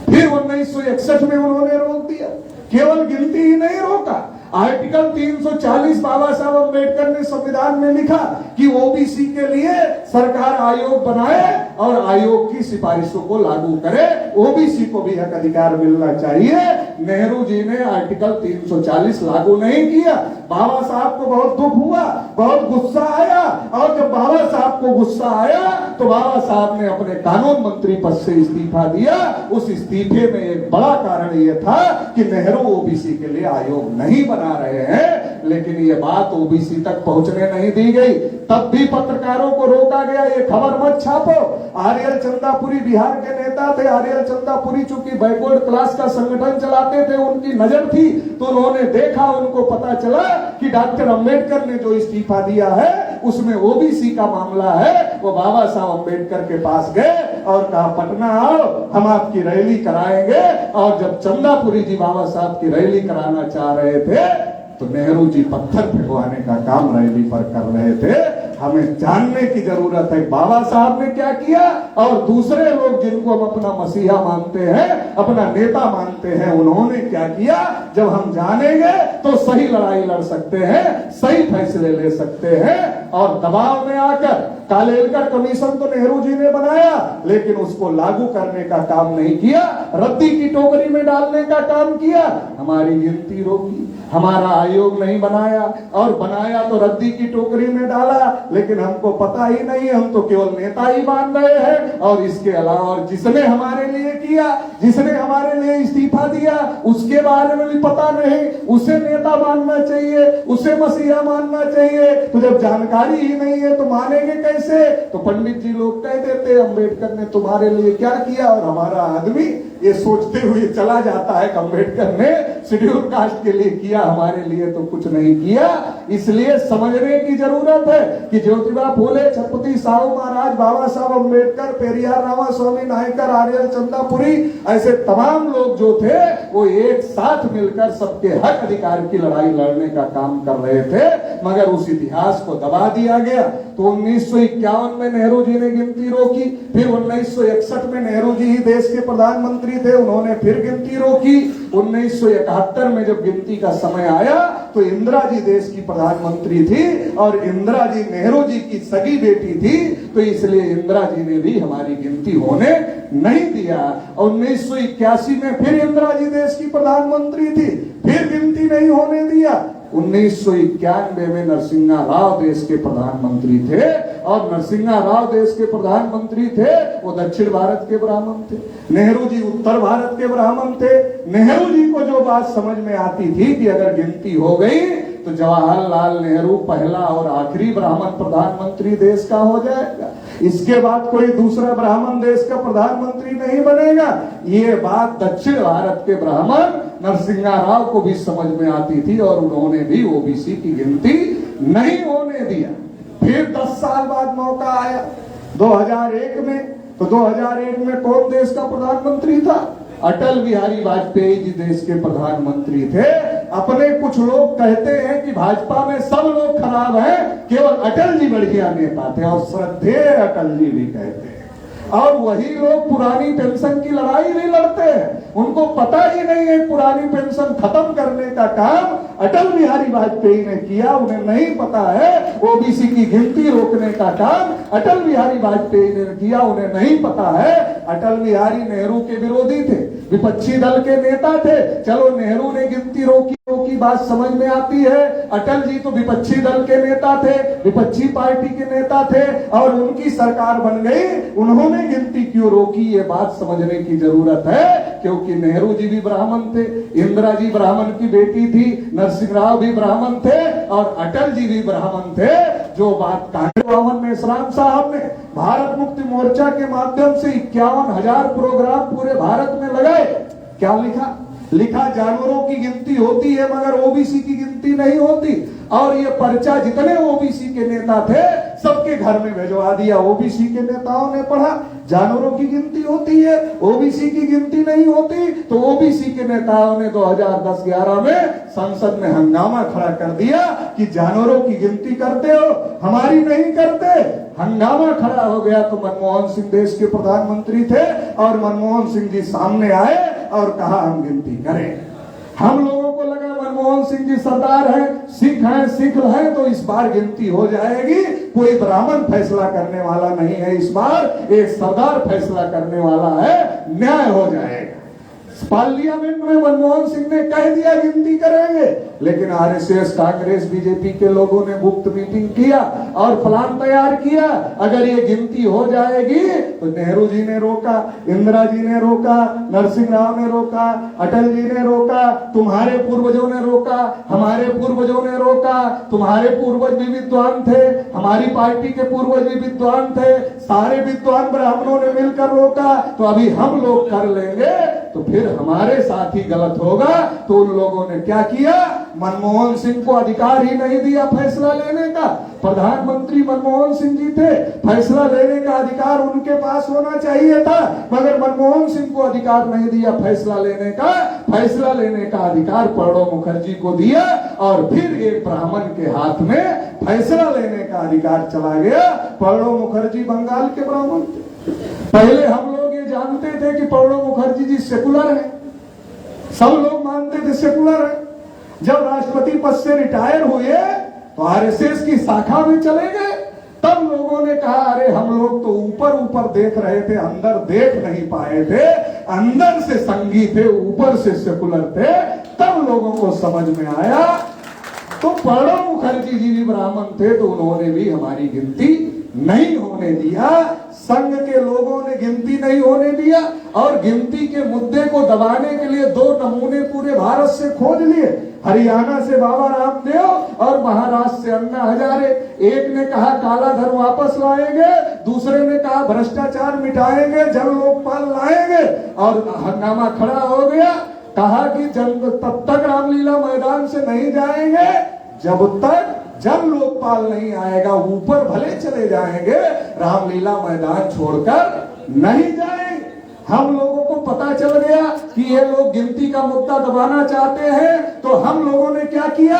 फिर 1961 में उन्होंने रोक दिया। केवल गिनती ही नहीं रोका, आर्टिकल 340 बाबा साहब अम्बेडकर ने संविधान में लिखा कि ओबीसी के लिए सरकार आयोग बनाए और आयोग की सिफारिशों को लागू करे। ओबीसी को भी हक अधिकार मिलना चाहिए। नेहरू जी ने आर्टिकल 340 लागू नहीं किया। बाबा साहब को बहुत दुख हुआ, बहुत गुस्सा आया, और जब बाबा साहब को गुस्सा आया तो बाबा साहब ने अपने कानून मंत्री पद से इस्तीफा दिया। उस इस्तीफे में एक बड़ा कारण यह था कि नेहरू ओबीसी के लिए आयोग नहीं बना रहे हैं, लेकिन ये बात ओबीसी तक पहुंचने नहीं दी गई। तब भी पत्रकारों को रोका गया, ये खबर मत छापो। आर्यल चंदापुरी बिहार के नेता थे। आर्यल चंदापुरी चूंकि बैकवर्ड क्लास का संगठन चलाते थे, उनकी नजर थी, तो उन्होंने देखा, उनको पता चला कि डॉक्टर अंबेडकर ने जो इस्तीफा दिया है उसमें ओबीसी का मामला है। वो बाबा साहब अंबेडकर के पास गए और कहा, पटना आओ, हम आपकी रैली कराएंगे। और जब चंदापुरी जी बाबा साहब की रैली कराना चाह रहे थे तो नेहरू जी पत्थर फेंकवाने का काम रैली पर कर रहे थे। हमें जानने की जरूरत है बाबा साहब ने क्या किया, और दूसरे लोग जिनको हम अपना मसीहा मानते हैं, अपना नेता मानते हैं, उन्होंने क्या किया। जब हम जानेंगे तो सही लड़ाई लड़ सकते हैं, सही फैसले ले सकते हैं। और दबाव में आकर कालेलकर कमीशन तो नेहरू जी ने बनाया, लेकिन उसको लागू करने का काम नहीं किया, रद्दी की टोकरी में डालने का काम किया। हमारी गिनती रोकी, हमारा आयोग नहीं बनाया, और बनाया तो रद्दी की टोकरी में डाला, लेकिन हमको पता ही नहीं, हम तो केवल नेता ही मान रहे हैं। और इसके अलावा और जिसने हमारे लिए किया, जिसने हमारे लिए इस्तीफा दिया, उसके बारे में भी पता नहीं, उसे नेता मानना चाहिए, उसे मसीहा मानना चाहिए। तो जब जानकारी ही नहीं है तो मानेंगे कैसे। तो पंडित जी लोग कह देते अंबेडकर ने तुम्हारे लिए क्या किया, और हमारा आदमी ये सोचते हुए चला जाता है कि अंबेडकर ने शेड्यूल कास्ट के लिए किया, हमारे लिए तो कुछ नहीं किया। इसलिए समझने की जरूरत है कि ज्योतिबा फूले, छत्रपति साहू महाराज, बाबा साहब अंबेडकर, पेरियार रामास्वामी नायकर, आर्यल चंदापुरी, ऐसे तमाम लोग जो थे वो एक साथ मिलकर सबके हक अधिकार की लड़ाई लड़ने का काम कर रहे थे, मगर उस इतिहास को दबा दिया गया। तो 1951 में नेहरू जी ने गिनती रोकी, फिर 1961 में नेहरू जी ही देश के प्रधानमंत्री थे, उन्होंने फिर गिनती रोकी। 1971 में जब गिनती का समय आया तो इंदिरा जी देश की प्रधानमंत्री थी, और इंदिरा जी नेहरू जी की सगी बेटी थी, तो इसलिए इंदिरा जी ने भी हमारी गिनती होने नहीं दिया। 1981 में फिर इंदिरा जी देश की प्रधानमंत्री थी, फिर गिनती नहीं होने दिया। 1991 में नरसिम्हा राव देश के प्रधानमंत्री थे, और नरसिम्हा राव देश के प्रधानमंत्री थे, वो दक्षिण भारत के ब्राह्मण थे, नेहरू जी उत्तर भारत के ब्राह्मण थे। नेहरू जी को जो बात समझ में आती थी कि अगर गिनती हो गई तो जवाहरलाल नेहरू पहला और आखिरी ब्राह्मण प्रधानमंत्री देश का हो जाएगा, इसके बाद कोई दूसरा ब्राह्मण देश का प्रधानमंत्री नहीं बनेगा। ये बात दक्षिण भारत के ब्राह्मण नरसिम्हा राव को भी समझ में आती थी, और उन्होंने भी ओबीसी की गिनती नहीं होने दिया। फिर 10 साल बाद मौका आया 2001 में, तो 2001 में कौन देश का प्रधानमंत्री था? अटल बिहारी वाजपेयी जी देश के प्रधानमंत्री थे। अपने कुछ लोग कहते हैं कि भाजपा में सब लोग खराब हैं, केवल अटल जी बढ़िया नेता थे, और श्रद्धेय अटल जी भी कहते हैं। और वही लोग पुरानी पेंशन की लड़ाई भी लड़ते हैं, उनको पता ही नहीं है पुरानी पेंशन खत्म करने का काम अटल बिहारी वाजपेयी ने किया, उन्हें नहीं पता है ओबीसी की गिनती रोकने का काम अटल बिहारी वाजपेयी ने किया, उन्हें नहीं पता है। अटल बिहारी नेहरू के विरोधी थे, विपक्षी दल के नेता थे। चलो नेहरू ने गिनती रोकी की बात समझ में आती है, अटल जी तो विपक्षी दल के नेता थे, विपक्षी पार्टी के नेता थे, और उनकी सरकार बन गई, उन्होंने गिनती क्यों रोकी, ये बात समझने की जरूरत है। क्योंकि नेहरू जी भी ब्राह्मण थे, इंदिरा जी ब्राह्मण की बेटी थी, नरसिम्हा राव भी ब्राह्मण थे, और अटल जी भी ब्राह्मण थे। जो बात कांग्रेस में इस्लाम साहब ने भारत मुक्ति मोर्चा के माध्यम से 51,000 प्रोग्राम पूरे भारत में लगाए, क्या लिखा जानवरों की गिनती होती है मगर ओबीसी की गिनती नहीं होती। और ये पर्चा जितने ओबीसी के नेता थे सबके घर में भिजवा दिया, ओबीसी के नेताओं ने पढ़ा। जानवरों की गिनती होती है, ओबीसी की गिनती नहीं होती। तो ओबीसी के नेताओं ने 2010-11 में संसद में हंगामा खड़ा कर दिया कि जानवरों की गिनती करते हो, हमारी नहीं करते। हंगामा खड़ा हो गया तो मनमोहन सिंह देश के प्रधानमंत्री थे, और मनमोहन सिंह जी सामने आए और कहा हम गिनती करें। हम लोगों को लगा मनमोहन मनमोहन सिंह जी सरदार हैं, सिख हैं, सिख हैं, तो इस बार गिनती हो जाएगी। कोई ब्राह्मण फैसला करने वाला नहीं है, इस बार एक सरदार फैसला करने वाला है, न्याय हो जाएगा। पार्लियामेंट में मनमोहन सिंह ने कह दिया गिनती करेंगे, लेकिन आरएसएस, कांग्रेस, बीजेपी के लोगों ने गुप्त मीटिंग किया और प्लान तैयार किया। अगर ये गिनती हो जाएगी तो नेहरू जी ने रोका, इंदिरा जी ने रोका, नरसिंह राव ने रोका, अटल जी ने रोका, तुम्हारे पूर्वजों ने रोका, हमारे पूर्वजों ने रोका, तुम्हारे पूर्वज भी विद्वान थे, हमारी पार्टी के पूर्वज भी विद्वान थे, सारे विद्वान ब्राह्मणों ने मिलकर रोका, तो अभी हम लोग कर लेंगे तो फिर हमारे साथ ही गलत होगा। तो उन लोगों ने क्या किया, मनमोहन सिंह को अधिकार ही नहीं दिया फैसला लेने का। प्रधानमंत्री मनमोहन सिंह जी थे, फैसला लेने का अधिकार उनके पास होना चाहिए था, मगर मनमोहन सिंह को अधिकार नहीं दिया फैसला लेने का। फैसला लेने का अधिकार प्रणब मुखर्जी को दिया और फिर एक ब्राह्मण के हाथ में फैसला लेने का अधिकार चला गया। प्रणब मुखर्जी बंगाल के ब्राह्मण थे। पहले हम लोग ये जानते थे कि प्रणब मुखर्जी जी सेकुलर है, सब लोग मानते थे सेकुलर है। जब राष्ट्रपति पद से रिटायर हुए तो आरएसएस की शाखा में चले गए, तब लोगों ने कहा अरे हम लोग तो ऊपर ऊपर देख रहे थे, अंदर देख नहीं पाए थे, अंदर से संघी थे, ऊपर से सेकुलर थे। तब लोगों को समझ में आया। तो प्रणब मुखर्जी जी भी ब्राह्मण थे, तो उन्होंने भी हमारी गिनती नहीं होने दिया। संघ के लोगों ने गिनती नहीं होने दिया और गिनती के मुद्दे को दबाने के लिए 2 नमूने पूरे भारत से खोज लिए। हरियाणा से बाबा रामदेव और महाराष्ट्र से अन्ना हजारे। एक ने कहा काला धन वापस लाएंगे, दूसरे ने कहा भ्रष्टाचार मिटाएंगे, जन लोकपाल लाएंगे, और हंगामा खड़ा हो गया। कहा कि तब तक रामलीला मैदान से नहीं जाएंगे जब तक जब लोकपाल नहीं आएगा। ऊपर भले चले जाएंगे, रामलीला मैदान छोड़कर नहीं जाएंगे। हम लोगों को पता चल गया कि ये लोग गिनती का मुद्दा दबाना चाहते हैं, तो हम लोगों ने क्या किया,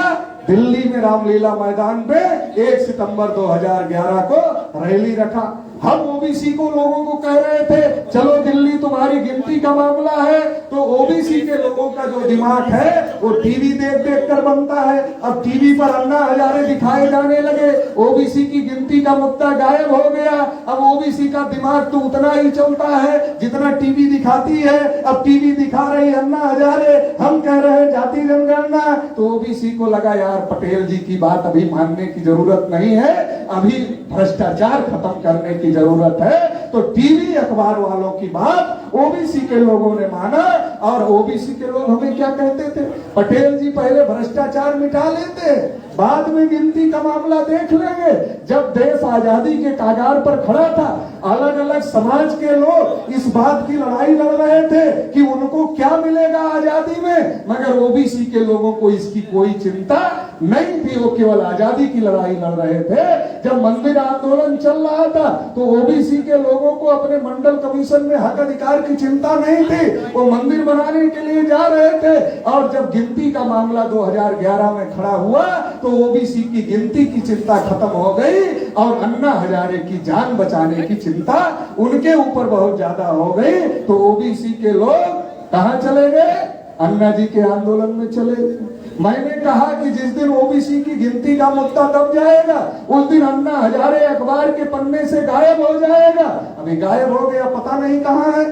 दिल्ली में रामलीला मैदान पे 1 सितंबर 2011 को रैली रखा। हम ओबीसी को लोगों को कह रहे थे चलो दिल्ली तुम्हारी गिनती का मामला है, तो ओबीसी के लोगों का जो दिमाग है वो टीवी देख देख कर बनता है। अब टीवी पर अन्ना हजारे दिखाए जाने लगे, ओबीसी की गिनती का मुद्दा गायब हो गया। अब ओबीसी का दिमाग तो उतना ही चलता है जितना टीवी दिखाती है। अब टीवी दिखा रही अन्ना हजारे, हम कह रहे हैं जाति जनगणना, तो ओबीसी को लगा यार पटेल जी की बात अभी मानने की जरूरत नहीं है, अभी भ्रष्टाचार खत्म करने की जरूरत है। तो टीवी अखबार वालों की बात ओबीसी के लोगों ने माना। और ओबीसी के लोग हमें क्या कहते थे, पटेल जी पहले भ्रष्टाचार मिटा लेते, बाद में गिनती का मामला देख लेंगे। जब देश आजादी के कागार पर खड़ा था, अलग अलग समाज के लोग इस बात की लड़ाई लड़ रहे थे कि उनको क्या मिलेगा आजादी में, मगर ओबीसी के लोगों को इसकी कोई चिंता नहीं थी, वो केवल आजादी की लड़ाई लड़ रहे थे। जब मंदिर आंदोलन चल रहा था तो ओबीसी के लोगों को अपने मंडल कमीशन में हक अधिकार की चिंता नहीं थी, वो मंदिर बनाने के लिए जा रहे थे। और जब गिनती का मामला 2011 में खड़ा हुआ तो ओबीसी की गिनती की चिंता खत्म हो गई और अन्ना हजारे की जान बचाने की चिंता उनके ऊपर बहुत ज्यादा हो गई। तो ओबीसी के लोग कहां चले गए, अन्ना जी के आंदोलन में चले गए। मैंने कहा कि जिस दिन ओबीसी की गिनती का मुद्दा दब जाएगा उस दिन अन्ना हजारे अखबार के पन्ने से गायब हो जाएगा। अभी गायब हो गया, पता नहीं कहां है।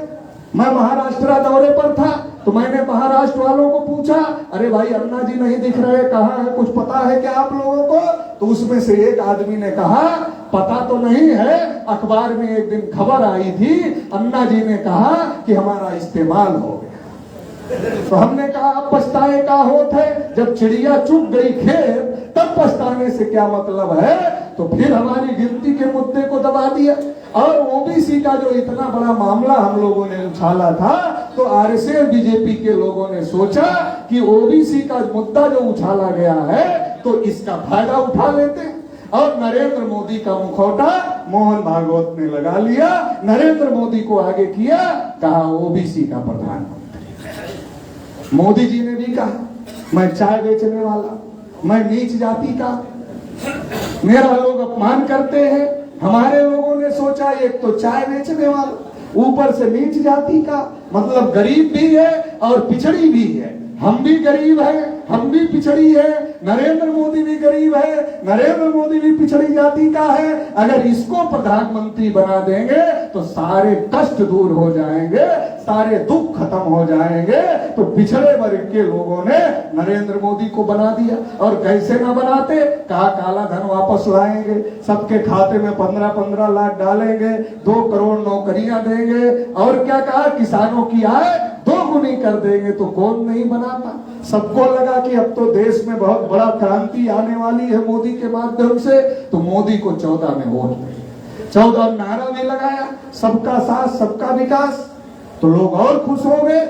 मैं महाराष्ट्र दौरे पर था तो मैंने महाराष्ट्र वालों को पूछा, अरे भाई अन्ना जी नहीं दिख रहे, कहां है, कुछ पता है क्या आप लोगों को? तो उसमें से एक आदमी ने कहा पता तो नहीं है, अखबार में एक दिन खबर आई थी, अन्ना जी ने कहा कि हमारा इस्तेमाल हो गया। तो हमने कहा अब पछताए का होत है, जब चिड़िया चुग गई खेत तब पछताने से क्या मतलब है। तो फिर हमारी गिनती के मुद्दे को दबा दिया। और ओबीसी का जो इतना बड़ा मामला हम लोगों ने उछाला था, तो आरएसएस बीजेपी के लोगों ने सोचा कि ओबीसी का मुद्दा जो उछाला गया है तो इसका फायदा उठा लेते, और नरेंद्र मोदी का मुखौटा मोहन भागवत ने लगा लिया, नरेंद्र मोदी को आगे किया, कहा ओबीसी का प्रधानमंत्री। मोदी जी ने भी कहा मैं चाय बेचने वाला, मैं नीच जाति का, मेरा लोग अपमान करते हैं। हमारे लोगों ने सोचा एक तो चाय बेचने वाला, ऊपर से नीच जाति का, मतलब गरीब भी है और पिछड़ी भी है। हम भी गरीब हैं, हम भी पिछड़ी है, नरेंद्र मोदी भी गरीब है, नरेंद्र मोदी भी पिछड़ी जाति का है। अगर इसको प्रधानमंत्री बना देंगे तो सारे कष्ट दूर हो जाएंगे, सारे दुख खत्म हो जाएंगे। तो पिछड़े वर्ग के लोगों ने नरेंद्र मोदी को बना दिया। और कैसे ना बनाते, कहा काला धन वापस लाएंगे, सबके खाते में 15-15 लाख डालेंगे, 2 करोड़ नौकरियां देंगे, और क्या कहा किसानों की आय 2 गुनी कर देंगे। तो कौन नहीं बनाता। सबको लगा कि अब तो देश में बहुत बड़ा क्रांति आने वाली है मोदी के माध्यम से। तो मोदी को 14 में वोट देंगे। 14 नारा भी लगाया, सबका साथ सबका विकास। तो लोग और खुश हो गए।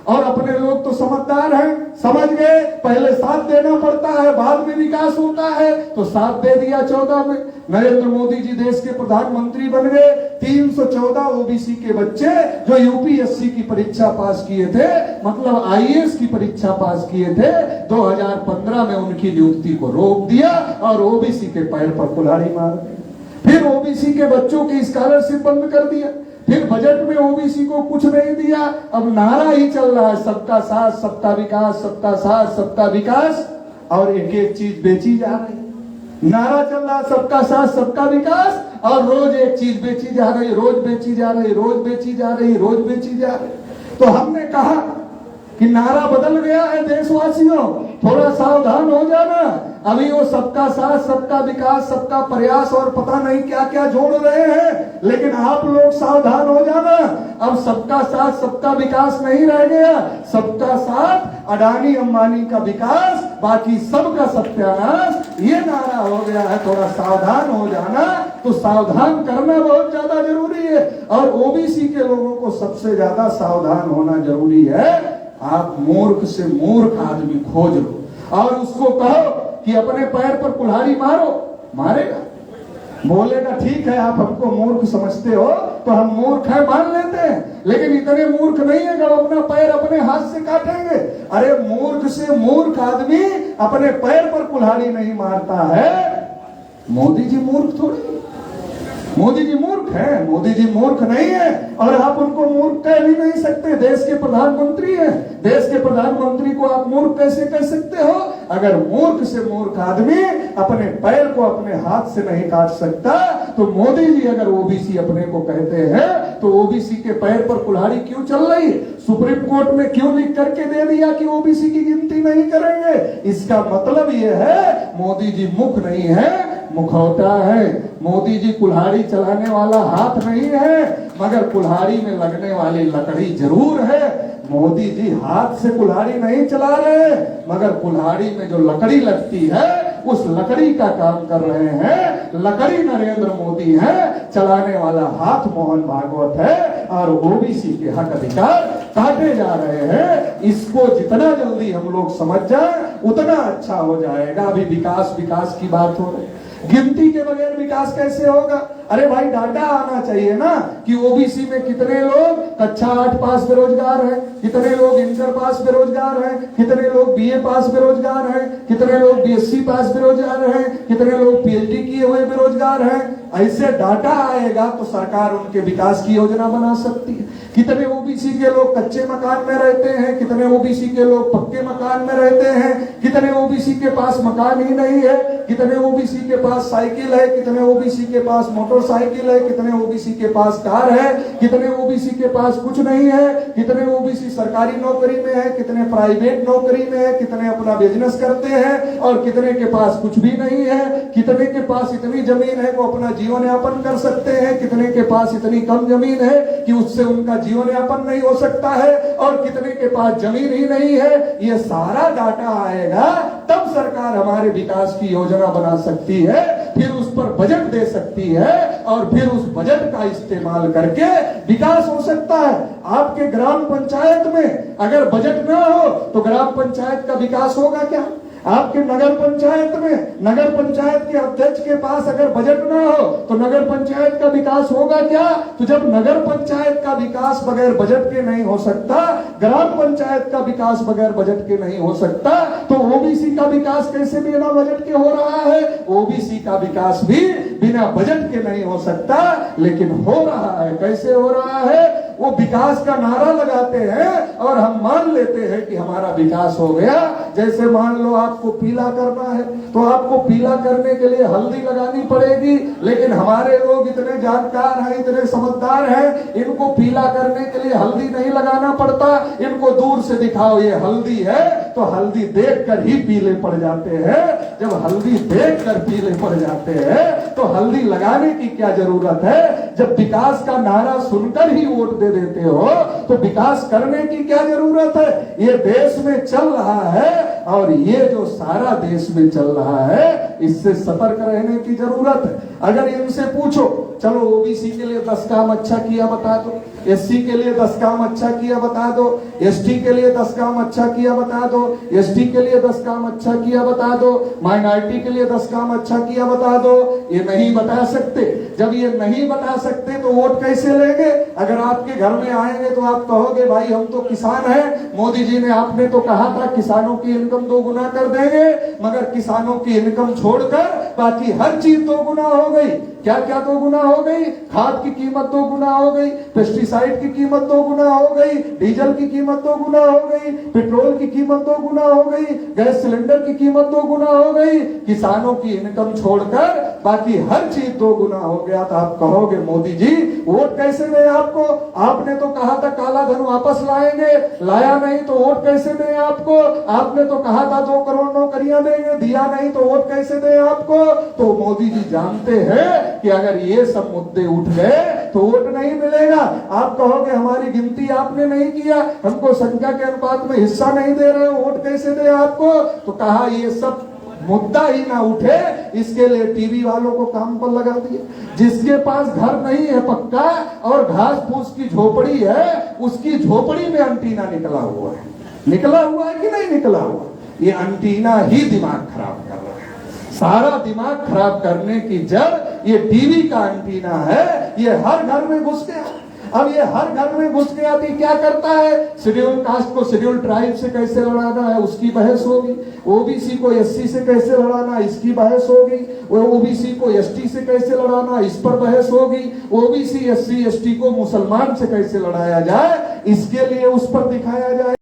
और अपने लोग तो समझदार हैं, समझ गए पहले साथ देना पड़ता है, बाद में विकास होता है। तो साथ दे दिया 14 में। नरेंद्र मोदी जी देश के प्रधानमंत्री बन गए। 314 ओबीसी के बच्चे जो यूपीएससी की परीक्षा पास किए थे, मतलब आईएएस की परीक्षा पास किए थे, 2015 में उनकी नियुक्ति को रोक दिया और ओबीसी के पैर पर कुल्हाड़ी मार दी। फिर ओबीसी के बच्चों की स्कॉलरशिप बंद कर दिया। फिर बजट में ओबीसी को कुछ नहीं दिया। अब नारा ही चल रहा है सबका साथ सबका विकास, सबका साथ सबका विकास, और एक एक चीज बेची जा रही है। नारा चल रहा है सबका साथ सबका विकास, और रोज एक चीज बेची जा रही, रोज बेची जा रही, रोज बेची जा रही, रोज बेची जा रही। तो हमने कहा कि नारा बदल गया है देशवासियों, थोड़ा सावधान हो जाना। अभी वो सबका साथ सबका विकास, सबका प्रयास और पता नहीं क्या क्या जोड़ रहे हैं, लेकिन आप लोग सावधान हो जाना। अब सबका साथ सबका विकास नहीं रह गया, सबका साथ अडानी अंबानी का विकास, बाकी सबका सत्यानाश, ये नारा हो गया है। थोड़ा सावधान हो जाना। तो सावधान करना बहुत ज्यादा जरूरी है, और ओबीसी के लोगों को सबसे ज्यादा सावधान होना जरूरी है। आप मूर्ख से मूर्ख आदमी खोज लो और उसको कहो कि अपने पैर पर कुल्हाड़ी मारो, मारेगा, बोलेगा ठीक है आप हमको मूर्ख समझते हो तो हम मूर्ख है मान लेते हैं, लेकिन इतने मूर्ख नहीं है कि अपना पैर अपने हाथ से काटेंगे। अरे मूर्ख से मूर्ख आदमी अपने पैर पर कुल्हाड़ी नहीं मारता है। मोदी जी मूर्ख थोड़ी, मोदी जी मूर्ख है, मोदी जी मूर्ख नहीं है, और आप उनको मूर्ख कह भी नहीं सकते। देश के प्रधानमंत्री हैं, देश के प्रधानमंत्री को आप मूर्ख कैसे कह सकते हो? अगर मूर्ख से मूर्ख आदमी अपने पैर को अपने हाथ से नहीं काट सकता, तो मोदी जी अगर ओबीसी अपने को कहते हैं तो ओबीसी के पैर पर कुल्हाड़ी क्यों चल रही? सुप्रीम कोर्ट में क्यों लिख करके दे दिया कि ओबीसी की गिनती नहीं करेंगे? इसका मतलब यह है मोदी जी मुख नहीं है, मुखौटा है। मोदी जी कुल्हाड़ी चलाने वाला हाथ नहीं है, मगर कुल्हाड़ी में लगने वाली लकड़ी जरूर है। मोदी जी हाथ से कुल्हाड़ी नहीं चला रहे, मगर कुल्हाड़ी में जो लकड़ी लगती है उस लकड़ी का काम कर रहे हैं। लकड़ी नरेंद्र मोदी है, चलाने वाला हाथ मोहन भागवत है, और ओबीसी के हक अधिकार काटे जा रहे हैं। इसको जितना जल्दी हम लोग समझ जाए उतना अच्छा हो जाएगा। अभी विकास विकास की बात हो रही, गिनती के बगैर विकास कैसे होगा? अरे भाई डाटा आना चाहिए ना कि ओबीसी में कितने लोग कक्षा 8 पास बेरोजगार हैं, कितने लोग इंटर पास बेरोजगार हैं, कितने लोग बीए पास बेरोजगार हैं, कितने लोग बीएससी पास बेरोजगार हैं, कितने लोग पीएचडी किए हुए बेरोजगार हैं। ऐसे डाटा आएगा तो सरकार उनके विकास की योजना बना सकती है। कितने ओबीसी के लोग कच्चे मकान में रहते हैं, कितने ओबीसी के लोग पक्के मकान में रहते हैं, कितने ओबीसी के पास मकान ही नहीं है, कितने ओबीसी के पास साइकिल है, कितने ओबीसी के पास मोटरसाइकिल है, कितने ओबीसी के पास कार है, कितने ओबीसी के पास कुछ नहीं है, कितने ओबीसी सरकारी नौकरी में है, कितने प्राइवेट नौकरी में है, कितने अपना बिजनेस करते हैं, और कितने के पास कुछ भी नहीं है, कितने के पास इतनी जमीन है वो अपना जीवन यापन कर सकते हैं, कितने के पास इतनी कम जमीन है कि उससे उनका जीवन यापन नहीं हो सकता है, और कितने के पास जमीन ही नहीं है। ये सारा डाटा आएगा तब सरकार हमारे विकास की योजना बना सकती है, फिर उस पर बजट दे सकती है, और फिर उस बजट का इस्तेमाल करके विकास हो सकता है। आपके ग्राम पंचायत में अगर बजट ना हो तो ग्राम पंचायत का विकास होगा क्या? आपके नगर पंचायत में नगर पंचायत के अध्यक्ष के पास अगर बजट ना हो तो नगर पंचायत का विकास होगा क्या? तो जब नगर पंचायत का विकास बगैर बजट के नहीं हो सकता, ग्राम पंचायत का विकास बगैर बजट के नहीं हो सकता, तो ओबीसी का विकास कैसे बिना बजट के हो रहा है? ओबीसी का विकास भी बिना बजट के नहीं हो सकता, लेकिन हो रहा है। कैसे हो रहा है? वो विकास का नारा लगाते हैं और हम मान लेते हैं कि हमारा विकास हो गया। जैसे मान लो आपको पीला करना है तो आपको पीला करने के लिए हल्दी लगानी पड़ेगी, लेकिन हमारे लोग इतने जानकार हैं, इतने समझदार हैं, इनको पीला करने के लिए हल्दी नहीं लगाना पड़ता। इनको दूर से दिखाओ ये हल्दी है तो हल्दी देखकर ही पीले पड़ जाते हैं। जब हल्दी देखकर पीले पड़ जाते हैं तो हल्दी लगाने की क्या जरूरत है? जब विकास का नारा सुनकर ही वोट दे देते हो तो विकास करने की क्या जरूरत है? ये देश में चल रहा है और ये जो सारा देश में चल रहा है इससे सतर्क रहने की जरूरत है। अगर इनसे पूछो, चलो ओबीसी के लिए 10 काम अच्छा किया बता दो, एससी के लिए 10 काम अच्छा किया बता दो, एसटी के लिए 10 काम अच्छा किया बता दो, एसटी के लिए 10 काम अच्छा किया बता दो, माइनॉरिटी के लिए 10 काम अच्छा किया बता दो। ये नहीं बता सकते। जब ये नहीं बता सकते तो वोट कैसे लेंगे? अगर आपके घर में आएंगे तो आप कहोगे भाई हम तो किसान हैं, मोदी जी ने आपने तो कहा था किसानों की इनकम 2 गुना कर देंगे, मगर किसानों की इनकम छोड़कर बाकी हर चीज 2 गुना हो गई। क्या क्या 2 गुना हो गई? खाद की कीमत 2 गुना हो गई, पेस्टिसाइड की कीमत 2 गुना हो गई, डीजल की कीमत 2 गुना हो गई, पेट्रोल की कीमत 2 गुना हो गई, गैस सिलेंडर की कीमत 2 गुना हो गई। किसानों की इनकम छोड़कर बाकी हर चीज 2 गुना हो गया। तो आप कहोगे मोदी जी वोट कैसे दें आपको? आपने तो कहा था काला धन वापस लाएंगे, लाया नहीं तो वोट कैसे दें आपको? आपने तो कहा था 2 करोड़ नौकरियां देंगे, दिया नहीं तो वोट कैसे दें आपको? तो मोदी जी जानते हैं कि अगर ये सब मुद्दे उठ गए तो वोट नहीं मिलेगा। आप कहोगे हमारी गिनती आपने नहीं किया, हमको संख्या के अनुपात में हिस्सा नहीं दे रहे हो, वोट कैसे दे आपको? तो कहा ये सब मुद्दा ही ना उठे इसके लिए टीवी वालों को काम पर लगा दिया। जिसके पास घर नहीं है पक्का और घास फूस की झोपड़ी है, उसकी झोपड़ी में अंटीना निकला हुआ है। निकला हुआ है कि नहीं निकला हुआ? ये अंटीना ही दिमाग खराब कर रहा है। सारा दिमाग खराब करने की जड़ ये टीवी का अंटीना है। ये हर घर में घुस गया। अब ये हर घर में घुस गया तो क्या करता है? शेड्यूल कास्ट को शेड्यूल ट्राइब से कैसे लड़ाना है उसकी बहस होगी, ओबीसी को एससी से कैसे लड़ाना इसकी बहस होगी, ओबीसी को एसटी से कैसे लड़ाना इस पर बहस होगी, ओबीसी एससी एसटी को मुसलमान से कैसे लड़ाया जाए इसके लिए उस पर दिखाया जाए।